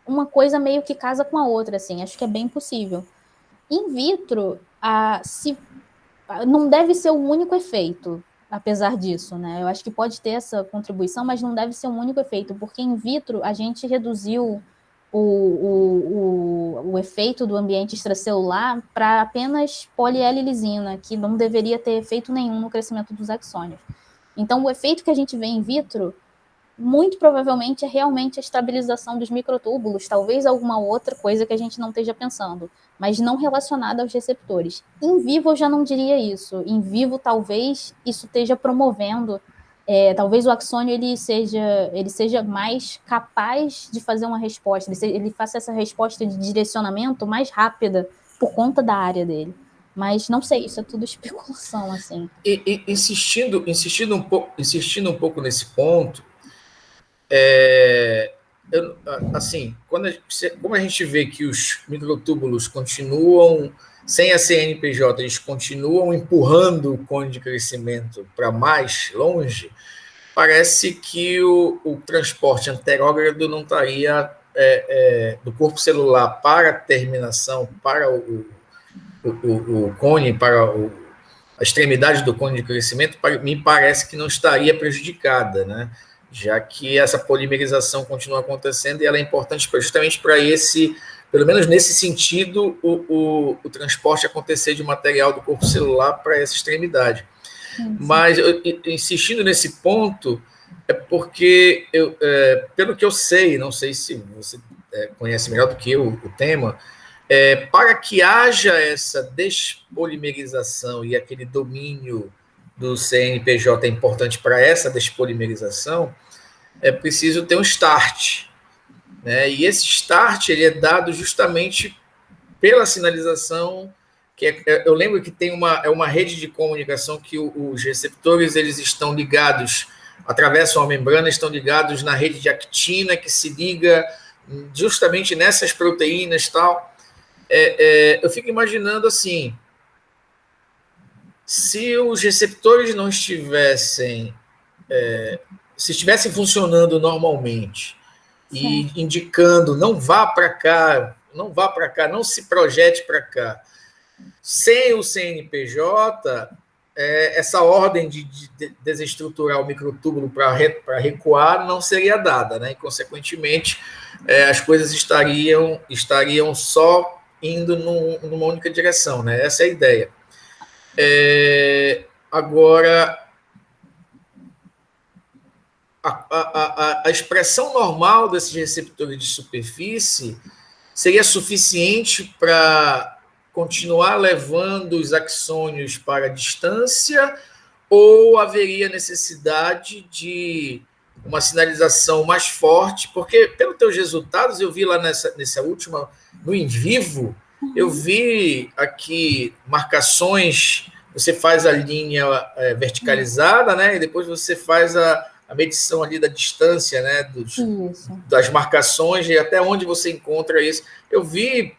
uma coisa meio que casa com a outra, assim, acho que é bem possível. In vitro, não deve ser o único efeito, apesar disso, né? Eu acho que pode ter essa contribuição, mas não deve ser o único efeito, porque in vitro a gente reduziu o efeito do ambiente extracelular para apenas poli-L-lisina, que não deveria ter efeito nenhum no crescimento dos axônios. Então, o efeito que a gente vê in vitro, muito provavelmente, é realmente a estabilização dos microtúbulos, talvez alguma outra coisa que a gente não esteja pensando, mas não relacionada aos receptores. Em vivo, eu já não diria isso. Em vivo, talvez isso esteja promovendo, talvez o axônio ele seja mais capaz de fazer uma resposta, ele faça essa resposta de direcionamento mais rápida por conta da área dele. Mas não sei, isso é tudo especulação, assim. Insistindo um pouco nesse ponto, assim, como a gente vê que os microtúbulos continuam, sem a CNPJ, eles continuam empurrando o cone de crescimento para mais longe, parece que o transporte anterógrado não estaria do corpo celular para a terminação, para o cone, para a extremidade do cone de crescimento, me parece que não estaria prejudicada, né? Já que essa polimerização continua acontecendo e ela é importante justamente para esse, pelo menos nesse sentido, o transporte acontecer de material do corpo celular para essa extremidade. Sim. Mas, insistindo nesse ponto, é porque, pelo que eu sei, não sei se você conhece melhor do que eu o tema, para que haja essa despolimerização e aquele domínio do CNPJ é importante para essa despolimerização, é preciso ter um start, né? E esse start ele é dado justamente pela sinalização, eu lembro que tem uma rede de comunicação que os receptores eles estão ligados, atravessam a membrana, estão ligados na rede de actina, que se liga justamente nessas proteínas e tal. Eu fico imaginando assim, se os receptores não estivessem, se estivessem funcionando normalmente e indicando não vá para cá, não se projete para cá, sem o CNPJ, essa ordem de desestruturar o microtúbulo para recuar não seria dada, né? E, consequentemente, as coisas estariam só indo numa única direção, né? Essa é a ideia. Agora, a expressão normal desses receptores de superfície seria suficiente para continuar levando os axônios para a distância, ou haveria necessidade de uma sinalização mais forte? Porque, pelos teus resultados, eu vi lá nessa última, no in vivo, eu vi aqui marcações, você faz a linha verticalizada, né? E depois você faz a medição ali da distância, né? Das marcações e até onde você encontra isso. Eu vi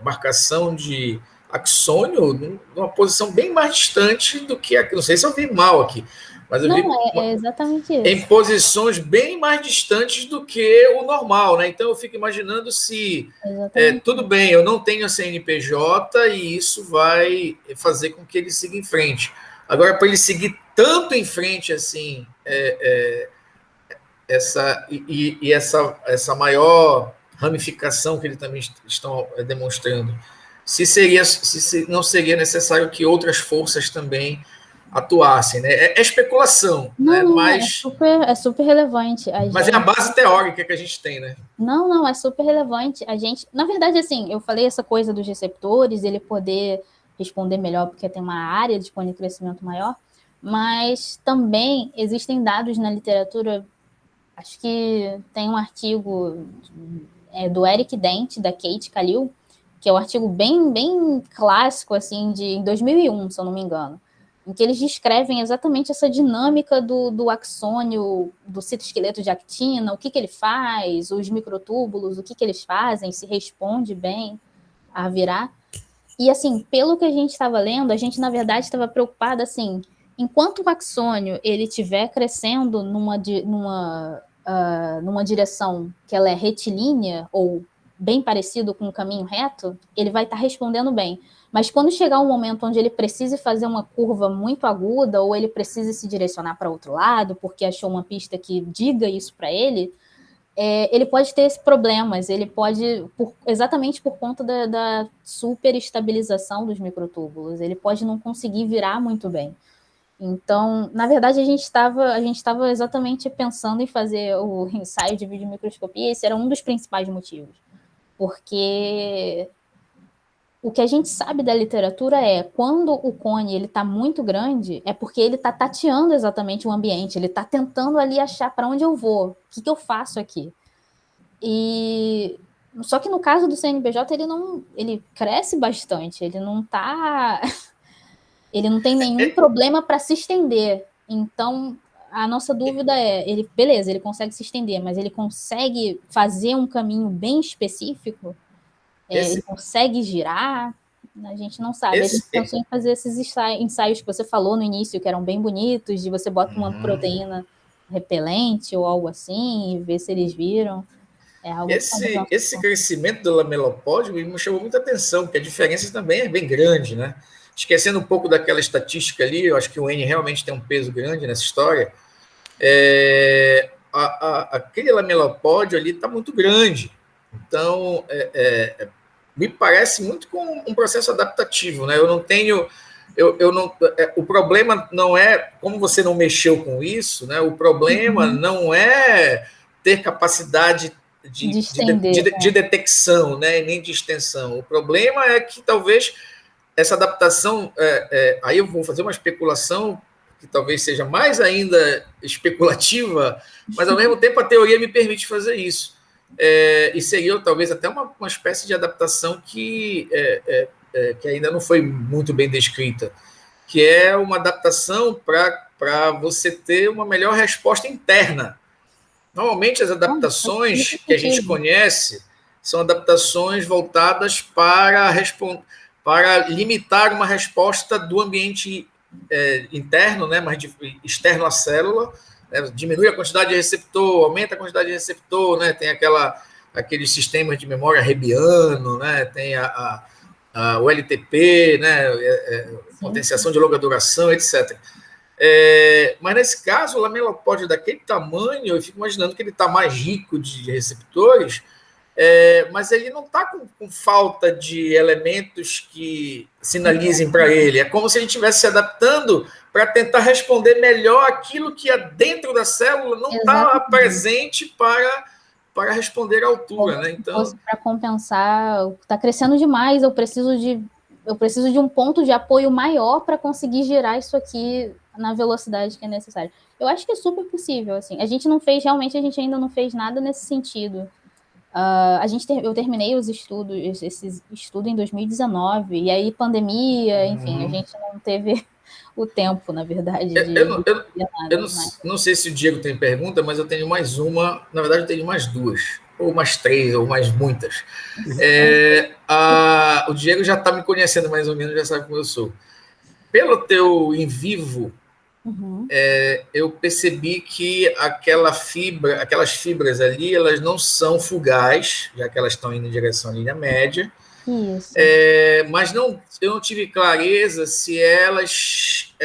marcação de axônio numa posição bem mais distante do que aqui. Não sei se eu vi mal aqui, mas eu vi é exatamente em isso. posições bem mais distantes do que o normal, né? Então eu fico imaginando se tudo bem, eu não tenho a CNPJ e isso vai fazer com que ele siga em frente. Agora, para ele seguir tanto em frente assim, essa maior ramificação que eles também estão demonstrando, se não seria necessário que outras forças também atuassem, né? É especulação, né? Não, é super relevante. Mas é a base teórica que a gente tem, né? Não, é super relevante. A gente, na verdade, assim, eu falei essa coisa dos receptores, ele poder responder melhor porque tem uma área de cone de crescimento maior, mas também existem dados na literatura. Acho que tem um artigo do Eric Dent, da Kate Khalil, que é um artigo bem clássico, assim, em 2001, se eu não me engano, em que eles descrevem exatamente essa dinâmica do axônio, do citoesqueleto de actina, o que ele faz, os microtúbulos, o que eles fazem, se responde bem a virar. E, assim, pelo que a gente estava lendo, a gente, na verdade, estava preocupada, assim, enquanto o axônio ele estiver crescendo numa direção que ela é retilínea ou bem parecido com o caminho reto, ele vai estar respondendo bem. Mas quando chegar um momento onde ele precise fazer uma curva muito aguda ou ele precise se direcionar para outro lado porque achou uma pista que diga isso para ele, ele pode ter esses problemas, ele pode, exatamente por conta da superestabilização dos microtúbulos, ele pode não conseguir virar muito bem. Então, na verdade, a gente estava exatamente pensando em fazer o ensaio de videomicroscopia, esse era um dos principais motivos. Porque o que a gente sabe da literatura é quando o cone está muito grande, é porque ele está tateando exatamente o ambiente, ele está tentando ali achar para onde eu vou, o que eu faço aqui. E só que no caso do CNPJ, ele cresce bastante, ele não tem nenhum problema para se estender. Então, a nossa dúvida é, ele consegue se estender, mas ele consegue fazer um caminho bem específico? Ele consegue girar? A gente não sabe. A gente pensou em fazer esses ensaios que você falou no início, que eram bem bonitos, de você bota uma proteína repelente ou algo assim, e ver se eles viram. É algo Esse crescimento do lamelopode me chamou muita atenção, porque a diferença também é bem grande, né? Esquecendo um pouco daquela estatística ali, eu acho que o N realmente tem um peso grande nessa história. Aquele lamelopode ali está muito grande. Então, me parece muito com um processo adaptativo, né? Eu não tenho. O problema não é como você não mexeu com isso, né? O problema não é ter capacidade de detecção, né? Nem de extensão. O problema é que talvez essa adaptação, aí eu vou fazer uma especulação que talvez seja mais ainda especulativa, mas ao mesmo tempo a teoria me permite fazer isso. E seria talvez até uma espécie de adaptação que ainda não foi muito bem descrita, que é uma adaptação para você ter uma melhor resposta interna. Normalmente as adaptações que a gente conhece são adaptações voltadas para limitar uma resposta do ambiente interno, né, mas externo à célula, né, diminui a quantidade de receptor, aumenta a quantidade de receptor, né, tem aqueles sistemas de memória Hebbiano, né, tem o LTP, né, potenciação de longa duração, etc. Mas nesse caso, o lamelopode daquele tamanho, eu fico imaginando que ele está mais rico de receptores, mas ele não está com falta de elementos que sinalizem para ele. É como se ele estivesse se adaptando para tentar responder melhor aquilo que dentro da célula não está presente para responder à altura. Né? Então, para compensar, está crescendo demais, eu preciso de um ponto de apoio maior para conseguir gerar isso aqui na velocidade que é necessária. Eu acho que é super possível, assim. A gente ainda não fez nada nesse sentido. Eu terminei esse estudo em 2019, e aí pandemia, enfim, a gente não teve o tempo, na verdade, não sei se o Diego tem pergunta, mas eu tenho mais uma, na verdade eu tenho mais duas, ou mais três, ou mais muitas. O Diego já está me conhecendo mais ou menos, já sabe como eu sou. Pelo teu em vivo, eu percebi que aquelas fibras ali, elas não são fugaz, já que elas estão indo em direção à linha média. Isso. Mas eu não tive clareza se elas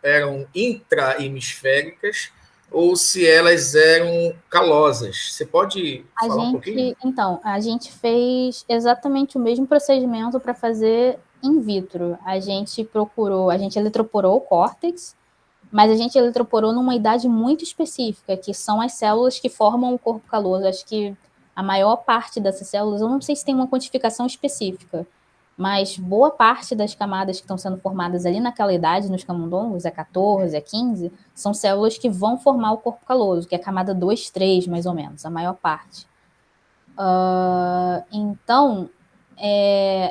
eram intrahemisféricas ou se elas eram calosas. Você pode falar um pouquinho? Então, a gente fez exatamente o mesmo procedimento para fazer in vitro. A gente eletroporou o córtex, mas a gente eletroporou numa idade muito específica, que são as células que formam o corpo caloso. Acho que a maior parte dessas células, eu não sei se tem uma quantificação específica, mas boa parte das camadas que estão sendo formadas ali naquela idade, nos camundongos, 14, 15, são células que vão formar o corpo caloso, que é a camada 2, 3, mais ou menos, a maior parte. Então,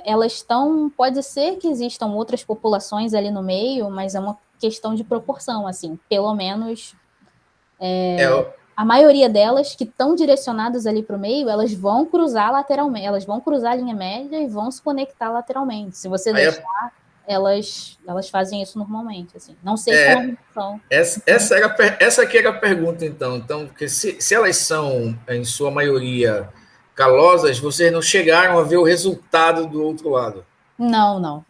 elas estão... Pode ser que existam outras populações ali no meio, mas é uma questão de proporção, assim, pelo menos... A maioria delas que estão direcionadas ali para o meio, elas vão cruzar lateralmente, elas vão cruzar a linha média e vão se conectar lateralmente. Se você deixar, elas fazem isso normalmente. Assim. Não sei como são. Essa aqui era a pergunta, então. Então, porque se elas são, em sua maioria, calosas, vocês não chegaram a ver o resultado do outro lado? Não.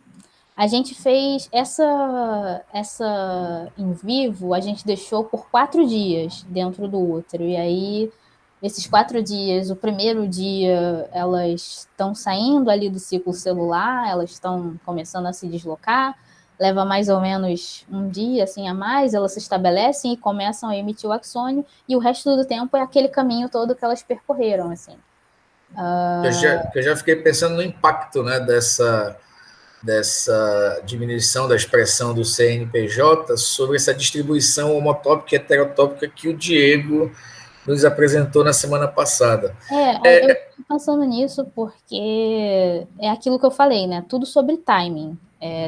A gente fez essa em vivo, a gente deixou por 4 dias dentro do útero. E aí, esses 4 dias, o primeiro dia, elas estão saindo ali do ciclo celular, elas estão começando a se deslocar. Leva mais ou menos um dia, assim, a mais, elas se estabelecem e começam a emitir o axônio. E o resto do tempo é aquele caminho todo que elas percorreram, assim. Eu já fiquei pensando no impacto, né, dessa diminuição da expressão do CNPJ sobre essa distribuição homotópica e heterotópica que o Diego nos apresentou na semana passada. Eu estou pensando nisso porque é aquilo que eu falei, né? Tudo sobre timing.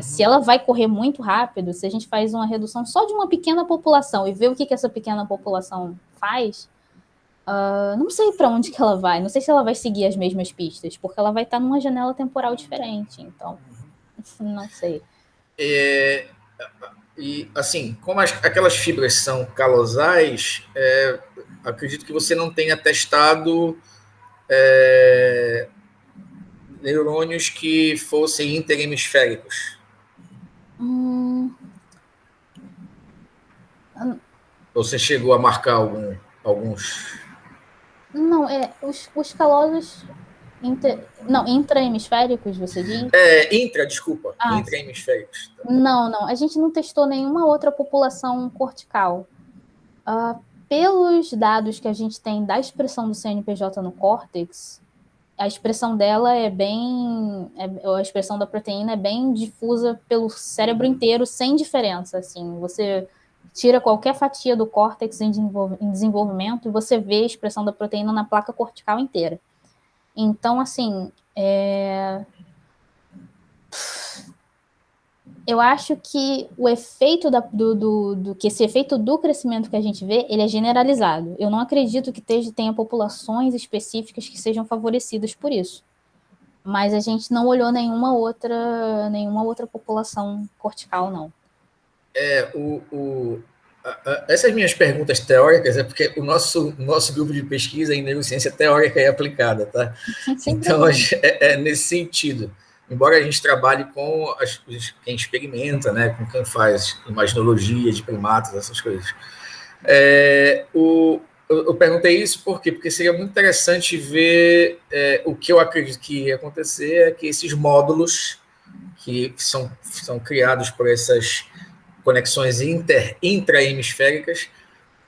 Se ela vai correr muito rápido, se a gente faz uma redução só de uma pequena população e vê o que essa pequena população faz, não sei para onde que ela vai, não sei se ela vai seguir as mesmas pistas, porque ela vai estar numa janela temporal diferente, então não sei. E assim, como aquelas fibras são calosais, acredito que você não tenha testado neurônios que fossem interhemisféricos. Você chegou a marcar alguns? Não, os calosos intrahemisféricos, você diz? Desculpa. Intrahemisféricos. Não. A gente não testou nenhuma outra população cortical. Pelos dados que a gente tem da expressão do CNPJ no córtex, a expressão dela a expressão da proteína é bem difusa pelo cérebro inteiro, sem diferença. Assim, você tira qualquer fatia do córtex em desenvolvimento e você vê a expressão da proteína na placa cortical inteira. Então, assim, eu acho que o efeito esse efeito do crescimento que a gente vê, ele é generalizado. Eu não acredito que tenha populações específicas que sejam favorecidas por isso. Mas a gente não olhou nenhuma outra população cortical, não. Essas minhas perguntas teóricas é porque o nosso grupo de pesquisa é em neurociência teórica e aplicada, tá? Então, é nesse sentido. Embora a gente trabalhe com quem experimenta, né, com quem faz imaginologia de primatas, essas coisas. Eu perguntei isso por quê? Porque seria muito interessante ver o que eu acredito que ia acontecer é que esses módulos que são criados por essas conexões intrahemisféricas,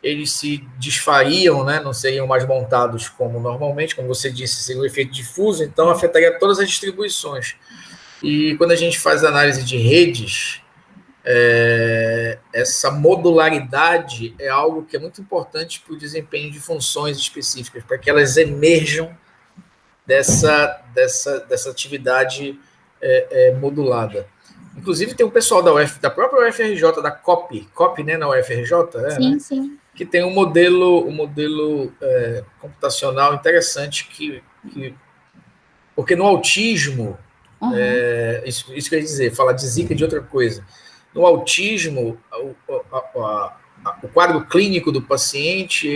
eles se desfariam, né? Não seriam mais montados como normalmente, como você disse, seria um efeito difuso, então afetaria todas as distribuições. E quando a gente faz análise de redes, essa modularidade é algo que é muito importante para o desempenho de funções específicas, para que elas emerjam dessa atividade modulada. Inclusive tem um pessoal da própria UFRJ, da COP, né, na UFRJ, Sim, né, sim. que tem um modelo computacional interessante porque no autismo, Uhum. isso quer dizer, falar de Zika de outra coisa. No autismo, o quadro clínico do paciente,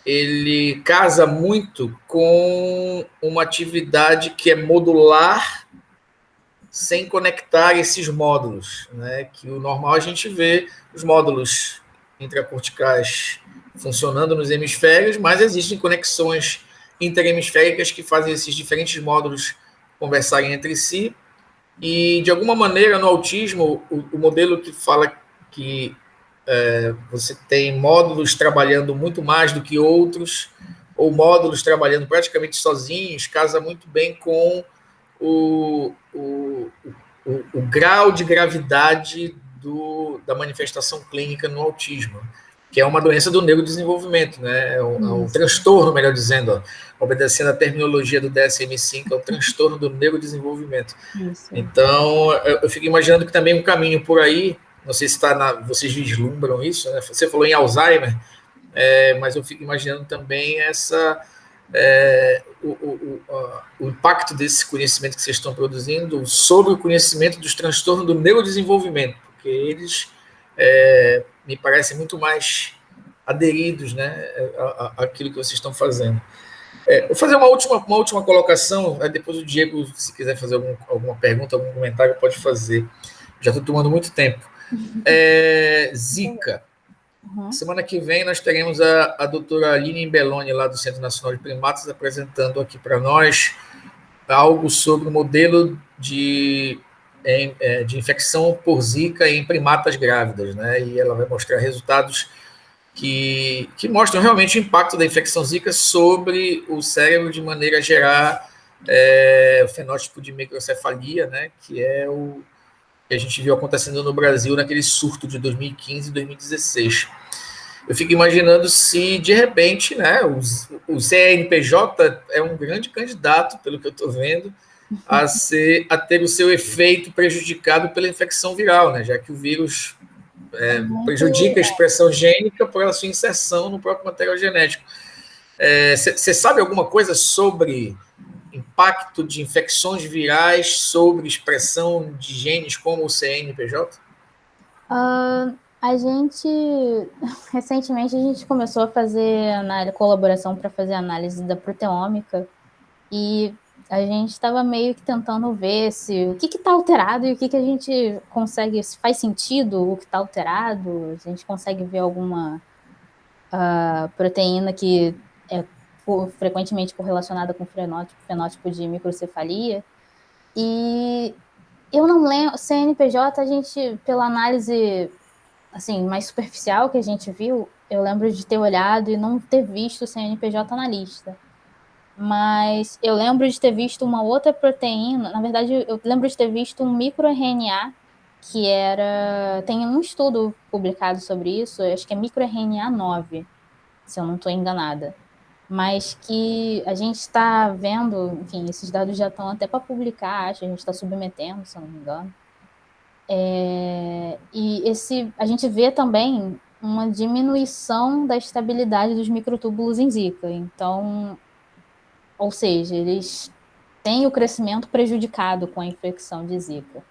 ele casa muito com uma atividade que é modular sem conectar esses módulos, né? Que o normal a gente vê os módulos intracorticais funcionando nos hemisférios, mas existem conexões interhemisféricas que fazem esses diferentes módulos conversarem entre si. E, de alguma maneira, no autismo, o modelo que fala que você tem módulos trabalhando muito mais do que outros, ou módulos trabalhando praticamente sozinhos, casa muito bem com o, o, o grau de gravidade da manifestação clínica no autismo, que é uma doença do neurodesenvolvimento, né? É um transtorno, melhor dizendo, obedecendo a terminologia do DSM-5, é um transtorno do neurodesenvolvimento. Isso. Então, eu fico imaginando que também um caminho por aí, não sei se vocês vislumbram isso, né? Você falou em Alzheimer, mas eu fico imaginando também o impacto desse conhecimento que vocês estão produzindo sobre o conhecimento dos transtornos do neurodesenvolvimento, porque eles me parecem muito mais aderidos, né, àquilo que vocês estão fazendo. Vou fazer uma última colocação, depois o Diego, se quiser fazer alguma pergunta, algum comentário, pode fazer. Já estou tomando muito tempo. Zika. Uhum. Semana que vem nós teremos a doutora Aline Belloni, lá do Centro Nacional de Primatas, apresentando aqui para nós algo sobre o modelo de infecção por Zika em primatas grávidas, né? E ela vai mostrar resultados que mostram realmente o impacto da infecção Zika sobre o cérebro de maneira a gerar o fenótipo de microcefalia, né? Que é o que a gente viu acontecendo no Brasil naquele surto de 2015 e 2016. Eu fico imaginando se, de repente, né, o CNPJ é um grande candidato, pelo que eu estou vendo, a ter o seu efeito prejudicado pela infecção viral, né, já que o vírus prejudica a expressão gênica por sua inserção no próprio material genético. Você sabe alguma coisa sobre impacto de infecções virais sobre expressão de genes como o CNPJ? A gente, recentemente, a gente começou a fazer colaboração para fazer análise da proteômica e a gente estava meio que tentando ver o que está alterado e o que a gente consegue, se faz sentido o que está alterado, a gente consegue ver alguma proteína que é frequentemente correlacionada com fenótipo de microcefalia. E eu não lembro, CNPJ, a gente, pela análise assim, mais superficial que a gente viu, eu lembro de ter olhado e não ter visto o CNPJ na lista. Mas eu lembro de ter visto uma outra proteína, na verdade, eu lembro de ter visto um microRNA, que era. Tem um estudo publicado sobre isso, acho que é microRNA 9, se eu não estou enganada. Mas que a gente está vendo, enfim, esses dados já estão até para publicar, acho, a gente está submetendo, se eu não me engano. E a gente vê também uma diminuição da estabilidade dos microtúbulos em Zika. Então, ou seja, eles têm o crescimento prejudicado com a infecção de Zika.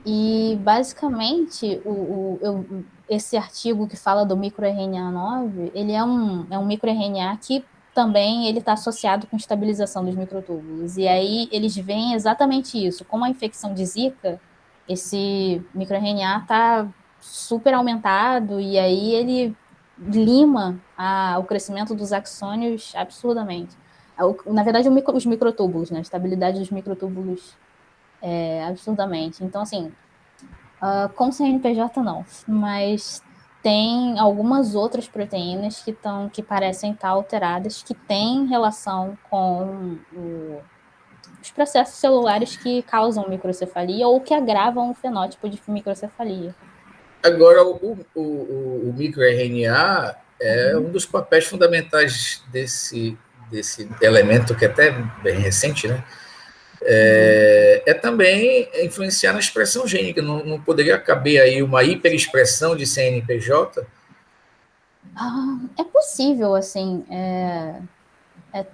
E, basicamente, esse artigo que fala do microRNA 9, ele é um microRNA que também ele está associado com estabilização dos microtúbulos. E aí eles veem exatamente isso. Como a infecção de Zika, esse microRNA está super aumentado e aí ele lima o crescimento dos axônios absurdamente. Na verdade, os microtúbulos, né? A estabilidade dos microtúbulos absurdamente. Então, assim, com CNPJ não, mas tem algumas outras proteínas que parecem estar alteradas, que têm relação com os processos celulares que causam microcefalia ou que agravam o fenótipo de microcefalia. Agora, o microRNA é um dos papéis fundamentais desse elemento, que é até bem recente, né? é também influenciar na expressão gênica. Não poderia caber aí uma hiperexpressão de CNPJ? É possível, assim, é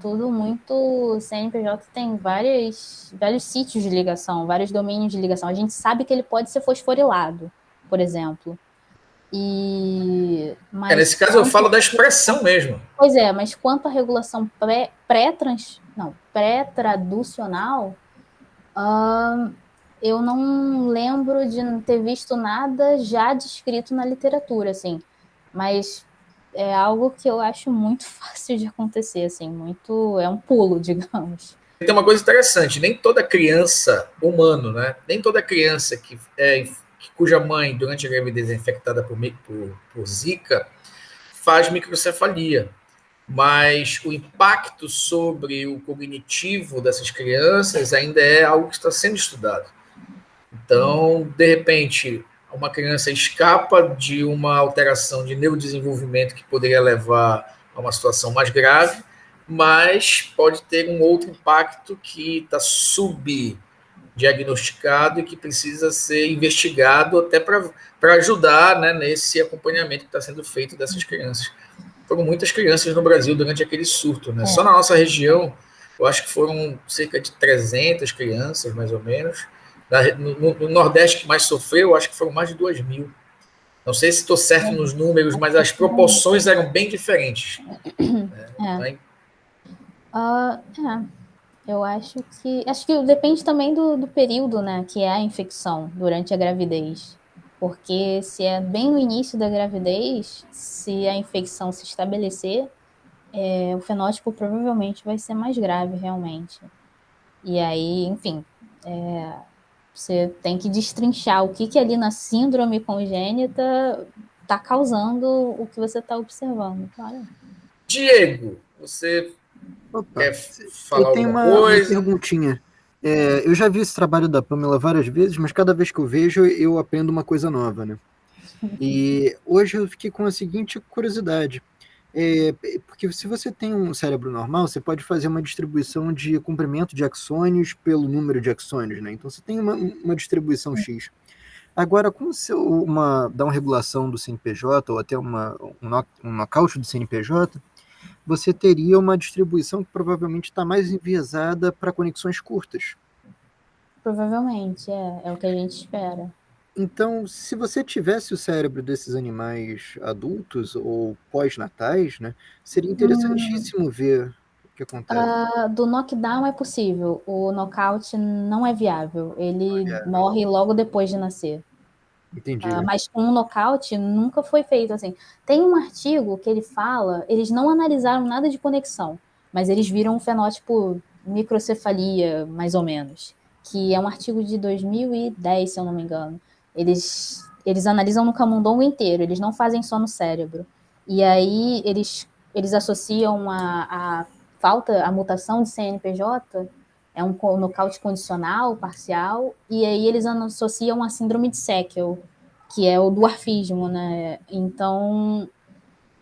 tudo muito. CNPJ tem vários sítios de ligação, vários domínios de ligação. A gente sabe que ele pode ser fosforilado, por exemplo. Nesse caso eu falo da expressão mesmo. Pois é, mas quanto à regulação pré-traducional, eu não lembro de ter visto nada já descrito na literatura, assim. Mas é algo que eu acho muito fácil de acontecer, assim, é um pulo, digamos. Tem uma coisa interessante, nem toda criança, humano, né? Nem toda criança cuja mãe, durante a gravidez, é infectada por Zika, faz microcefalia. Mas o impacto sobre o cognitivo dessas crianças ainda é algo que está sendo estudado. Então, de repente, uma criança escapa de uma alteração de neurodesenvolvimento que poderia levar a uma situação mais grave, mas pode ter um outro impacto que está subdiagnosticado e que precisa ser investigado até para ajudar, né, nesse acompanhamento que está sendo feito dessas crianças. Foram muitas crianças no Brasil durante aquele surto, né? Só na nossa região, eu acho que foram cerca de 300 crianças, mais ou menos. No Nordeste, que mais sofreu, eu acho que foram mais de 2.000. Não sei se estou certo nos números, mas as proporções eram bem diferentes. Eu acho que depende também do período, né, que é a infecção durante a gravidez. Porque se é bem no início da gravidez, se a infecção se estabelecer, o fenótipo provavelmente vai ser mais grave, realmente. E aí, enfim, você tem que destrinchar o que ali na síndrome congênita está causando o que você está observando, claro. Diego, você quer falar eu tenho alguma uma coisa? perguntinha. Eu já vi esse trabalho da Pamela várias vezes, mas cada vez que eu vejo, eu aprendo uma coisa nova, né? E hoje eu fiquei com a seguinte curiosidade. Porque se você tem um cérebro normal, você pode fazer uma distribuição de comprimento de axônios pelo número de axônios, né? Então você tem uma distribuição X. Agora, como se dá uma regulação do CNPJ ou até um knockout do CNPJ, você teria uma distribuição que provavelmente está mais enviesada para conexões curtas. Provavelmente, é o que a gente espera. Então, se você tivesse o cérebro desses animais adultos ou pós-natais, né, seria interessantíssimo ver o que acontece. Do knockdown é possível, o knockout não é viável, ele morre logo depois de nascer. Entendi. Mas com um knockout nunca foi feito assim. Tem um artigo que ele fala, eles não analisaram nada de conexão, mas eles viram um fenótipo microcefalia, mais ou menos, que é um artigo de 2010, se eu não me engano. Eles analisam no camundongo inteiro, eles não fazem só no cérebro. E aí eles associam a falta, a mutação de CNPJ, é um nocaute condicional, parcial, e aí eles associam a síndrome de Sequel, que é o dwarfismo, né? Então,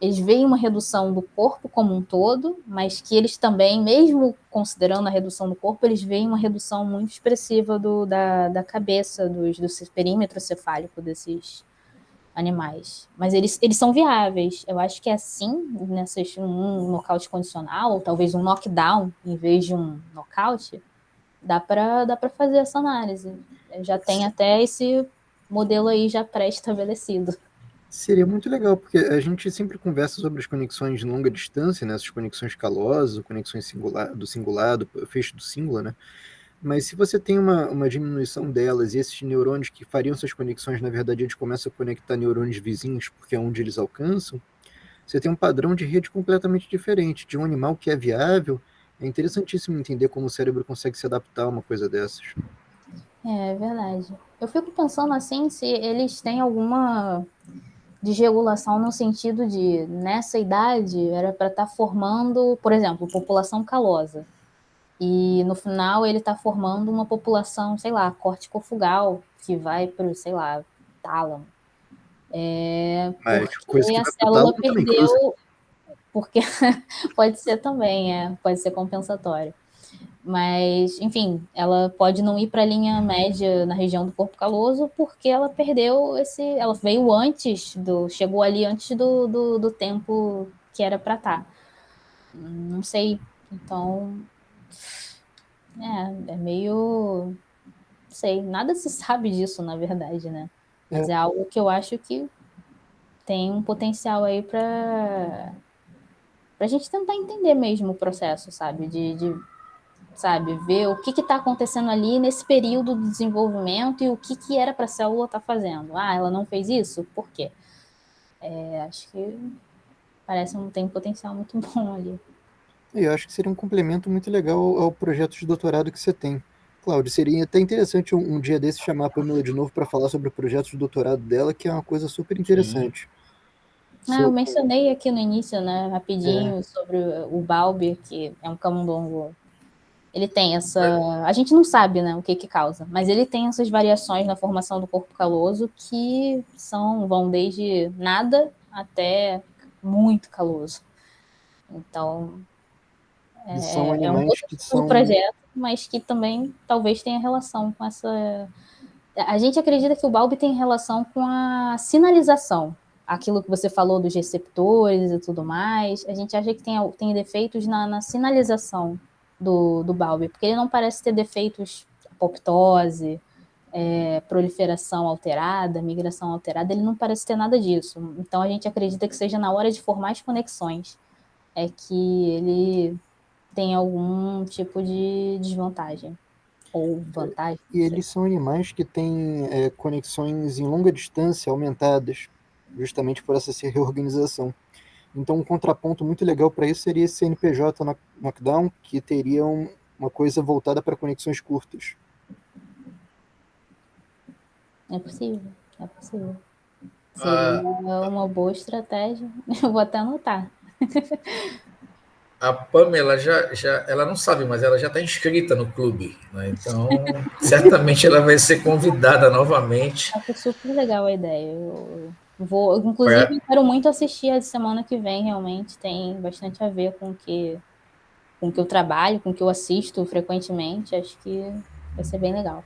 eles veem uma redução do corpo como um todo, mas que eles também, mesmo considerando a redução do corpo, eles veem uma redução muito expressiva da cabeça, do perímetro cefálico desses animais. Mas eles são viáveis. Eu acho que é assim, um nocaute condicional, ou talvez um knockdown, em vez de um nocaute, dá para fazer essa análise. Já tem até esse modelo aí já pré-estabelecido. Seria muito legal, porque a gente sempre conversa sobre as conexões de longa distância, né, essas conexões calosas, conexões do singular, do feixe do singular, né? Mas se você tem uma diminuição delas e esses neurônios que fariam essas conexões, na verdade, eles começam a conectar neurônios vizinhos, porque é onde eles alcançam, você tem um padrão de rede completamente diferente. De um animal que é viável, é interessantíssimo entender como o cérebro consegue se adaptar a uma coisa dessas. É verdade. Eu fico pensando assim, se eles têm alguma desregulação no sentido de, nessa idade, era para estar formando, por exemplo, população calosa. E no final ele está formando uma população, sei lá, corticofugal, que vai para o, sei lá, tálamo. Mas coisa Porque que a vai pro célula tálamo também, perdeu, porque pode ser também, pode ser compensatório. Mas, enfim, ela pode não ir para a linha média na região do corpo caloso porque ela perdeu ela veio chegou ali antes do tempo que era para estar. Não sei, então, é meio, não sei, nada se sabe disso, na verdade, né? Mas é algo que eu acho que tem um potencial aí para a gente tentar entender mesmo o processo, sabe? Sabe, ver o que está acontecendo ali nesse período do desenvolvimento e o que era para a célula estar fazendo. Ah, ela não fez isso? Por quê? Acho que parece que tem um potencial muito bom ali. Eu acho que seria um complemento muito legal ao projeto de doutorado que você tem. Cláudio, seria até interessante um dia desse chamar a Pamela de novo para falar sobre o projeto de doutorado dela, que é uma coisa super interessante. Eu mencionei aqui no início, né, rapidinho, sobre o Balbi, que é um camundongo. Ele tem a gente não sabe, né, o que causa, mas ele tem essas variações na formação do corpo caloso que vão desde nada até muito caloso. Então, são é um animais outro que tipo de projeto, mas que também talvez tenha relação com essa... A gente acredita que o Balbi tem relação com a sinalização, aquilo que você falou dos receptores e tudo mais. A gente acha que tem defeitos na sinalização do Balbi, porque ele não parece ter defeitos, apoptose, proliferação alterada, migração alterada, ele não parece ter nada disso. Então a gente acredita que seja na hora de formar as conexões, que ele tem algum tipo de desvantagem ou vantagem. E eles são animais que têm conexões em longa distância aumentadas, justamente por essa reorganização. Então, um contraponto muito legal para isso seria esse CNPJ Knockdown, que teria uma coisa voltada para conexões curtas. É possível, é possível. Seria uma boa estratégia. Eu vou até anotar. A Pamela ela não sabe, mas ela já está inscrita no clube, né? Então certamente ela vai ser convidada novamente. Acho super legal a ideia. Eu vou, inclusive, eu quero muito assistir a de semana que vem. Realmente tem bastante a ver com o que eu trabalho, com o que eu assisto frequentemente. Acho que vai ser bem legal.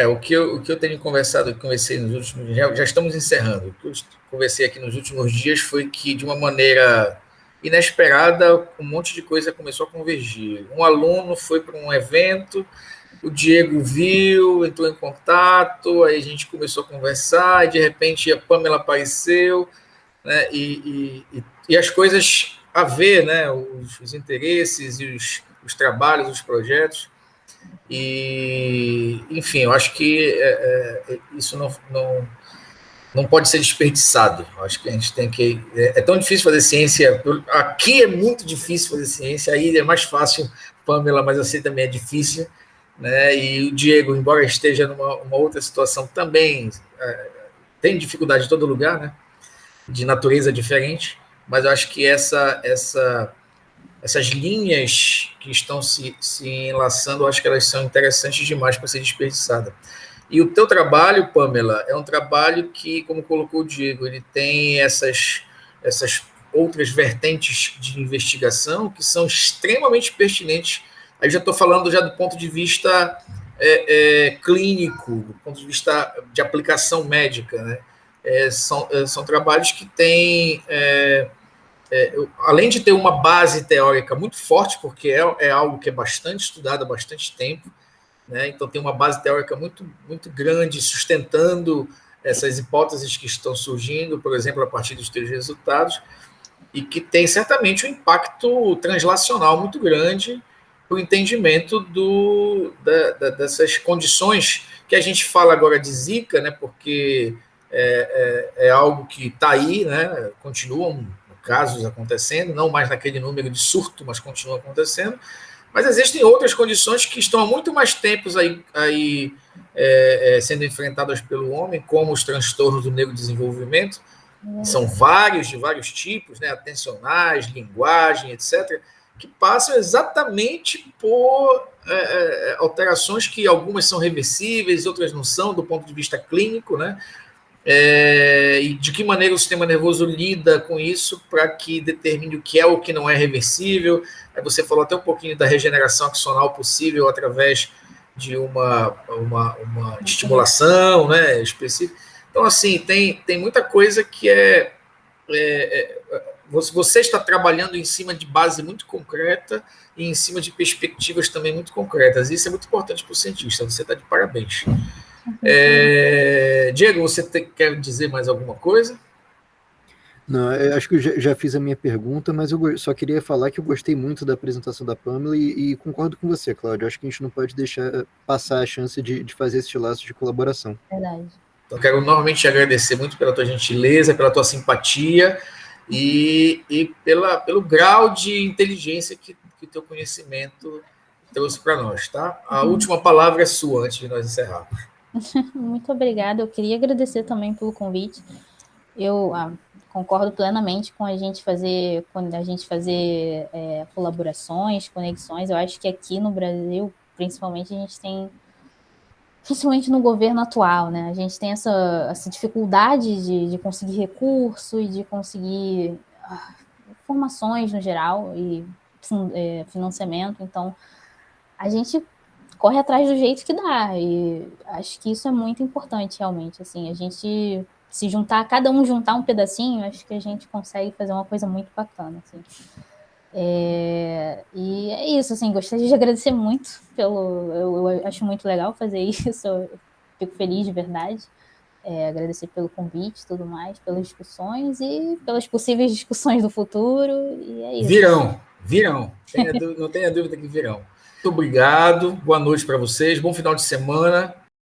O que eu tenho conversei nos últimos, já estamos encerrando. O que eu conversei aqui nos últimos dias foi que, de uma maneira inesperada, um monte de coisa começou a convergir. Um aluno foi para um evento, o Diego viu, entrou em contato, aí a gente começou a conversar, e de repente a Pamela apareceu, né, e as coisas a ver, né, os interesses e os trabalhos, os projetos. E, enfim, eu acho que isso não pode ser desperdiçado. Eu acho que a gente tem que... É tão difícil fazer ciência. Aqui é muito difícil fazer ciência, aí é mais fácil, Pamela, mas assim também é difícil. Né? E o Diego, embora esteja numa outra situação, também tem dificuldade em todo lugar, né? De natureza diferente, mas eu acho que essas linhas que estão se enlaçando, eu acho que elas são interessantes demais para ser desperdiçada. E o teu trabalho, Pamela, é um trabalho que, como colocou o Diego, ele tem essas outras vertentes de investigação que são extremamente pertinentes. Aí já estou falando já do ponto de vista clínico, do ponto de vista de aplicação médica, né? São trabalhos que têm... além de ter uma base teórica muito forte, porque é algo que é bastante estudado há bastante tempo, né? Então tem uma base teórica muito, muito grande sustentando essas hipóteses que estão surgindo, por exemplo, a partir dos teus resultados, e que tem certamente um impacto translacional muito grande para o entendimento dessas condições que a gente fala agora de Zika, né? Porque é algo que está aí, né? Continuam casos acontecendo, não mais naquele número de surto, mas continua acontecendo. Mas existem outras condições que estão há muito mais tempos aí sendo enfrentadas pelo homem, como os transtornos do neurodesenvolvimento, são de vários tipos, né, atencionais, linguagem, etc., que passam exatamente por alterações que algumas são reversíveis, outras não são, do ponto de vista clínico, né? e de que maneira o sistema nervoso lida com isso para que determine o que é ou o que não é reversível. Aí você falou até um pouquinho da regeneração axonal possível através de uma estimulação, né, específica. Então, assim, tem muita coisa que você está trabalhando em cima de base muito concreta e em cima de perspectivas também muito concretas. Isso é muito importante para o cientista, você está de parabéns. Diego, você quer dizer mais alguma coisa? Não, eu acho que eu já fiz a minha pergunta, mas eu só queria falar que eu gostei muito da apresentação da Pamela e concordo com você, Cláudio. Acho que a gente não pode deixar passar a chance de fazer esse laço de colaboração. Verdade. Então, quero novamente te agradecer muito pela tua gentileza, pela tua simpatia e pelo grau de inteligência que o teu conhecimento trouxe para nós, tá? A última palavra é sua, antes de nós encerrarmos. Muito obrigada. Eu queria agradecer também pelo convite. Eu concordo plenamente com a gente fazer, colaborações, conexões. Eu acho que aqui no Brasil, principalmente, a gente tem, principalmente no governo atual, né? A gente tem essa dificuldade de conseguir recurso e de conseguir informações no geral e financiamento. Então, a gente corre atrás do jeito que dá, e acho que isso é muito importante, realmente, assim, a gente se juntar, cada um juntar um pedacinho, acho que a gente consegue fazer uma coisa muito bacana, assim. E é isso, assim, gostaria de agradecer muito eu acho muito legal fazer isso, eu fico feliz de verdade, agradecer pelo convite e tudo mais, pelas discussões e pelas possíveis discussões do futuro, e é isso. Virão, não tenha dúvida que virão. Muito obrigado, boa noite para vocês, bom final de semana